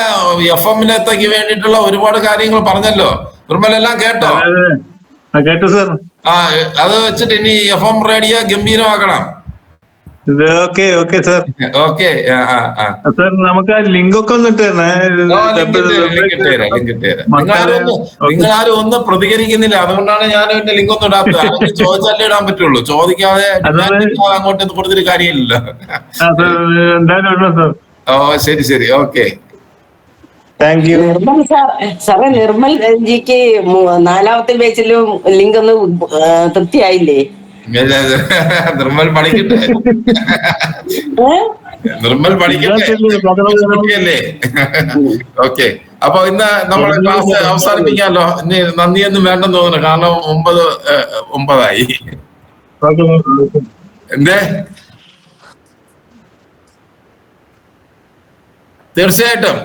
[SPEAKER 1] FM-ലേക്ക് വേണ്ടിയിട്ടുള്ള ഒരുപാട് കാര്യങ്ങൾ പറഞ്ഞല്ലോ. നിർമ്മൽ എല്ലാം കേട്ടോ?
[SPEAKER 15] കേട്ടു സർ.
[SPEAKER 1] അത് വെച്ചിട്ട് ഇനി FM റേഡിയോ ഗംഭീരമാക്കണം.
[SPEAKER 15] Okay okay sir.
[SPEAKER 1] Okay
[SPEAKER 15] sir, നമുക്ക് ആ ലിങ്ക് ഒക്കെ ഒന്ന്
[SPEAKER 1] നിങ്ങളാരും ഒന്നും പ്രതികരിക്കുന്നില്ല. അതുകൊണ്ടാണ് ഞാൻ എന്റെ ലിങ്ക് ഒന്നും ഇടാത്തത്. ചോദിച്ചാലേ ഇടാൻ പറ്റുള്ളൂ. ചോദിക്കാതെ അങ്ങോട്ട് കൊടുത്തൊരു കാര്യമില്ലല്ലോ. ഓ ശരി ശരി, ഓക്കെ.
[SPEAKER 16] നിർമ്മൽ സാറേ, നിർമ്മൽ ജിക്ക് 4ാമത്തെ ബാച്ചിലും ലിങ്ക് ഒന്ന് തൃപ്തിയായില്ലേ?
[SPEAKER 1] നിർമ്മൽ പഠിക്കട്ടെ, നിർമ്മൽ പഠിക്കട്ടെ. ഓക്കെ. അപ്പൊ ഇന്ന് നമ്മുടെ ക്ലാസ് അവസാനിപ്പിക്കാമല്ലോ. ഇനി നന്ദിയൊന്നും വേണ്ടെന്ന് തോന്നുന്നു, കാരണം 9 എന്തേ? തീർച്ചയായിട്ടും.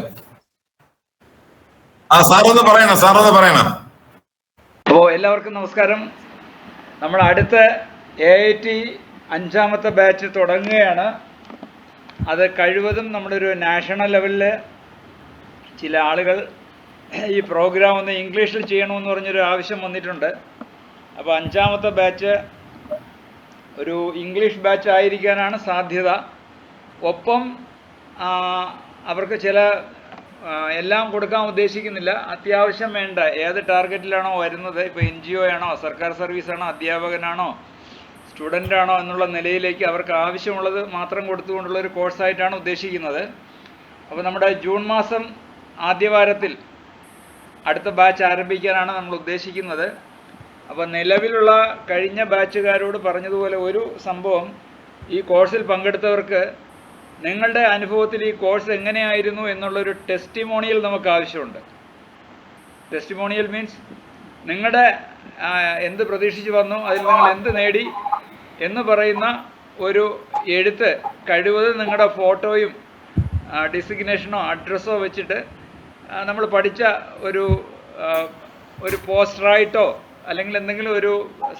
[SPEAKER 1] സാറൊന്ന് പറയണം.
[SPEAKER 17] അപ്പോ എല്ലാവർക്കും നമസ്കാരം. നമ്മൾ അടുത്ത AIT 5ാമത്തെ ബാച്ച് തുടങ്ങുകയാണ്. അത് കഴിവതും നമ്മളൊരു നാഷണൽ ലെവലിൽ ചില ആളുകൾ ഈ പ്രോഗ്രാം ഒന്ന് ഇംഗ്ലീഷിൽ ചെയ്യണമെന്ന് പറഞ്ഞൊരു ആവശ്യം വന്നിട്ടുണ്ട്. അപ്പോൾ 5ാമത്തെ ബാച്ച് ഒരു ഇംഗ്ലീഷ് ബാച്ച് ആയിരിക്കാനാണ് സാധ്യത. ഒപ്പം അവർക്ക് ചില എല്ലാം കൊടുക്കാൻ ഉദ്ദേശിക്കുന്നില്ല. അത്യാവശ്യം വേണ്ട ഏത് ടാർഗറ്റിലാണോ വരുന്നത്, ഇപ്പോൾ NGO ആണോ, സർക്കാർ സർവീസാണോ, അധ്യാപകനാണോ, സ്റ്റുഡൻ്റ് ആണോ എന്നുള്ള നിലയിലേക്ക് അവർക്ക് ആവശ്യമുള്ളത് മാത്രം കൊടുത്തുകൊണ്ടുള്ള ഒരു കോഴ്സായിട്ടാണ് ഉദ്ദേശിക്കുന്നത്. അപ്പോൾ നമ്മുടെ ജൂൺ മാസം ആദ്യവാരത്തിൽ അടുത്ത ബാച്ച് ആരംഭിക്കാനാണ് നമ്മൾ ഉദ്ദേശിക്കുന്നത്. അപ്പോൾ നിലവിലുള്ള കഴിഞ്ഞ ബാച്ചുകാരോട് പറഞ്ഞതുപോലെ ഒരു സംഭവം, ഈ കോഴ്സിൽ പങ്കെടുത്തവർക്ക് നിങ്ങളുടെ അനുഭവത്തിൽ ഈ കോഴ്സ് എങ്ങനെയായിരുന്നു എന്നുള്ളൊരു ടെസ്റ്റിമോണിയൽ നമുക്ക് ആവശ്യമുണ്ട്. ടെസ്റ്റിമോണിയൽ മീൻസ് നിങ്ങളുടെ എന്ത് പ്രതീക്ഷിച്ച് വന്നു, അതിൽ നിങ്ങൾ എന്ത് നേടി എന്ന് പറയുന്ന ഒരു എഴുത്ത്, കഴിവതും നിങ്ങളുടെ ഫോട്ടോയും ഡിസിഗ്നേഷനോ അഡ്രസ്സോ വെച്ചിട്ട് നമ്മൾ പഠിച്ച ഒരു പോസ്റ്ററായിട്ടോ അല്ലെങ്കിൽ എന്തെങ്കിലും ഒരു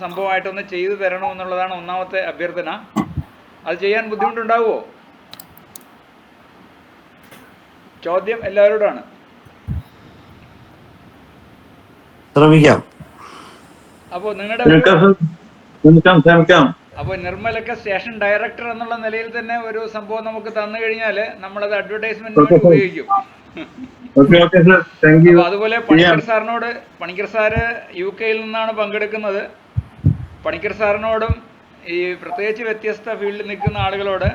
[SPEAKER 17] സംഭവമായിട്ടൊന്ന് ചെയ്തു തരണമെന്നുള്ളതാണ് ഒന്നാമത്തെ അഭ്യർത്ഥന. അത് ചെയ്യാൻ ബുദ്ധിമുട്ടുണ്ടാവുമോ? ചോദ്യം എല്ലാവരോടാണ്.
[SPEAKER 6] ശ്രമിക്കാം.
[SPEAKER 17] അപ്പോൾ നിങ്ങളുടെ അപ്പോൾ നിർമ്മലൊക്കെ സ്റ്റേഷൻ ഡയറക്ടർ എന്നുള്ള നിലയിൽ തന്നെ ഒരു സംഭവം നമുക്ക് തന്നു കഴിഞ്ഞാൽ നമ്മളത് അഡ്വർടൈസ്മെന്റിന് ഉപയോഗിക്കും. അപ്പോൾ അതുപോലെ പണിക്കർ സാറ് UK നിന്നാണ് പങ്കെടുക്കുന്നത്. പണിക്കർ സാറിനോടും ഈ പ്രത്യേകിച്ച് വ്യത്യസ്ത ഫീൽഡിൽ നിൽക്കുന്ന ആളുകളോട്,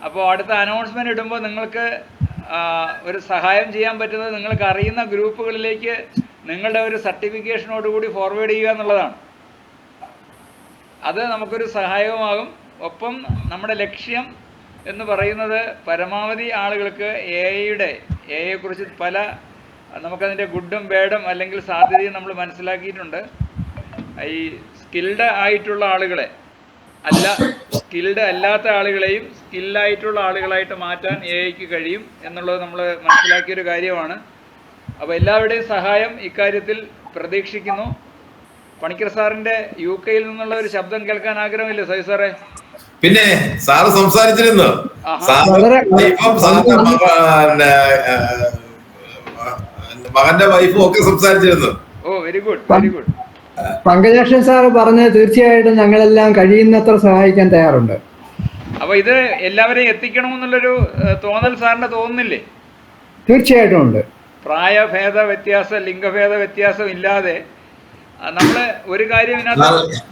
[SPEAKER 17] അപ്പോൾ അടുത്ത അനൗൺസ്മെന്റ് ഇടുമ്പോൾ നിങ്ങൾക്ക് ഒരു സഹായം ചെയ്യാൻ പറ്റുന്നത് നിങ്ങൾക്ക് അറിയുന്ന ഗ്രൂപ്പുകളിലേക്ക് നിങ്ങളുടെ ഒരു സർട്ടിഫിക്കേഷനോടുകൂടി ഫോർവേഡ് ചെയ്യുക എന്നുള്ളതാണ്. അത് നമുക്കൊരു സഹായകമാകും. ഒപ്പം നമ്മുടെ ലക്ഷ്യം എന്ന് പറയുന്നത് പരമാവധി ആളുകൾക്ക് AI-യെക്കുറിച്ച് നമുക്കതിൻ്റെ ഗുഡും ബാഡും അല്ലെങ്കിൽ സാധ്യതയും നമ്മൾ മനസ്സിലാക്കിയിട്ടുണ്ട്. ഈ സ്കിൽഡ് ആയിട്ടുള്ള ആളുകളെ സ്കിൽഡ് അല്ലാത്ത ആളുകളെയും സ്കില്ലായിട്ടുള്ള ആളുകളായിട്ട് മാറ്റാൻ AI-ക്ക് കഴിയും എന്നുള്ളത് നമ്മൾ മനസ്സിലാക്കിയൊരു കാര്യമാണ്. അപ്പോൾ എല്ലാവരുടെയും സഹായം ഇക്കാര്യത്തിൽ പ്രതീക്ഷിക്കുന്നു. പണിക്കർ സാറിന്റെ UK നിന്നുള്ള ഒരു ശബ്ദം കേൾക്കാൻ ആഗ്രഹമില്ലേ സജി സാറേ?
[SPEAKER 1] പിന്നെ സാറ് സംസാരിച്ചിരുന്നു. മകന്റെ വൈഫും ഒക്കെ സംസാരിച്ചിരുന്നു.
[SPEAKER 17] Oh very good very good.
[SPEAKER 18] Pankajakshan sir പറഞ്ഞത് തീർച്ചയായിട്ടും ഞങ്ങളെല്ലാം കഴിയുന്നത്ര സഹായിക്കാൻ തയ്യാറുണ്ട്.
[SPEAKER 17] അപ്പൊ ഇത് എല്ലാവരെയും എത്തിക്കണമെന്നുള്ളൊരു തോന്നൽ സാറിന് തോന്നുന്നില്ലേ?
[SPEAKER 18] തീർച്ചയായിട്ടും ഉണ്ട്.
[SPEAKER 17] പ്രായഭേദ വ്യത്യാസം, ലിംഗഭേദ വ്യത്യാസം ഇല്ലാതെ നമ്മള് ഒരു കാര്യം ഇതിനകത്ത്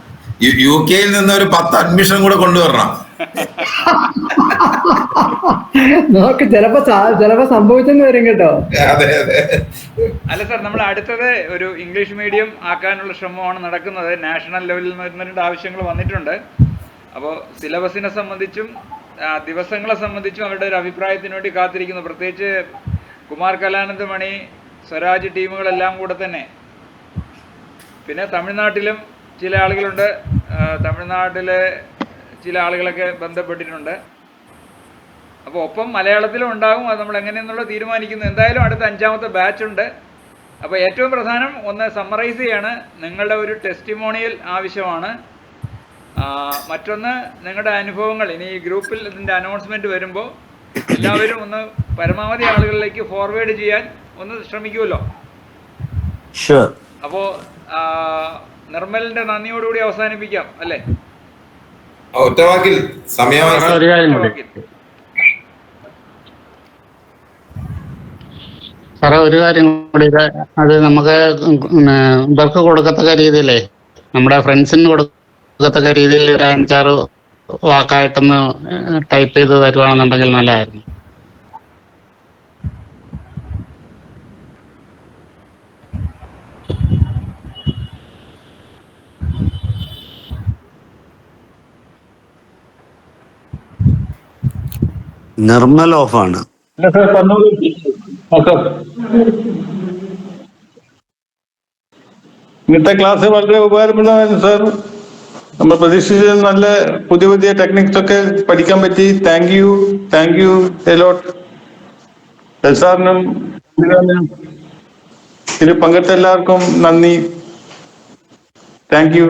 [SPEAKER 1] UK നിന്ന് ഒരു 10 അഡ്മിഷൻ കൂടെ കൊണ്ടുവരണം.
[SPEAKER 18] നോക്ക് ചിലപ്പോ സംഭവിച്ചെന്ന് വരും കേട്ടോ.
[SPEAKER 17] അല്ല സാർ, നമ്മൾ അടുത്തത് ഒരു ഇംഗ്ലീഷ് മീഡിയം ആക്കാനുള്ള ശ്രമമാണ് നടക്കുന്നത്. നാഷണൽ ലെവലിൽ നിന്ന് 2 ആവശ്യങ്ങൾ വന്നിട്ടുണ്ട്. അപ്പോൾ സിലബസിനെ സംബന്ധിച്ചും ദിവസങ്ങളെ സംബന്ധിച്ചും അവരുടെ ഒരു അഭിപ്രായത്തിന് വേണ്ടി കാത്തിരിക്കുന്നു. പ്രത്യേകിച്ച് കുമാർ കലാനന്ദ് മണി, സ്വരാജ് ടീമുകളെല്ലാം കൂടെ തന്നെ. പിന്നെ തമിഴ്നാട്ടിലും ചില ആളുകളുണ്ട്, തമിഴ്നാട്ടിലെ ചില ആളുകളൊക്കെ ബന്ധപ്പെട്ടിട്ടുണ്ട്. അപ്പോൾ ഒപ്പം മലയാളത്തിലും ഉണ്ടാകും. അത് നമ്മൾ എങ്ങനെയെന്നുള്ളത് തീരുമാനിക്കുന്നു. എന്തായാലും അടുത്ത 5ാമത്തെ ബാച്ച് ഉണ്ട്. അപ്പോൾ ഏറ്റവും പ്രധാനം ഒന്ന് സമ്മറൈസ് ചെയ്യാണ്, നിങ്ങളുടെ ഒരു ടെസ്റ്റിമോണിയൽ ആവശ്യമാണ്. മറ്റൊന്ന് നിങ്ങളുടെ അനുഭവങ്ങൾ. ഇനി ഈ ഗ്രൂപ്പിൽ ഇതിൻ്റെ അനൗൺസ്മെൻറ്റ് വരുമ്പോൾ എല്ലാവരും ഒന്ന് പരമാവധി ആളുകളിലേക്ക് ഫോർവേഡ് ചെയ്യാൻ ഒന്ന് ശ്രമിക്കുമല്ലോ. അപ്പോൾ നിർമ്മലിന്റെ നന്ദിയോടുകൂടി അവസാനിപ്പിക്കാം അല്ലേ?
[SPEAKER 1] ഒറ്റവാക്കിൽ
[SPEAKER 19] സാറേ ഒരു കാര്യം കൂടി, അത് നമുക്ക് ഇവർക്ക് കൊടുക്കത്തക്ക രീതിയിലേ, നമ്മുടെ ഫ്രണ്ട്സിന് കൊടുക്കത്തക്ക രീതിയിൽ ഒരു 5-6 വാക്കായിട്ടൊന്ന് ടൈപ്പ് ചെയ്ത് തരുവാണെന്നുണ്ടെങ്കിൽ നല്ലതായിരുന്നു.
[SPEAKER 6] നിർമ്മൽ ഓഫാണ്.
[SPEAKER 15] ഇന്നത്തെ ക്ലാസ് വളരെ ഉപകാരപ്രദമായിരുന്നു സാർ. നമ്മൾ പ്രതീക്ഷിച്ച നല്ല പുതിയ ടെക്നിക്സ് ഒക്കെ പഠിക്കാൻ പറ്റി. താങ്ക് യു എലോട്ട് സാറിനും ഇതിൽ പങ്കെടുത്ത എല്ലാവർക്കും നന്ദി. Thank you.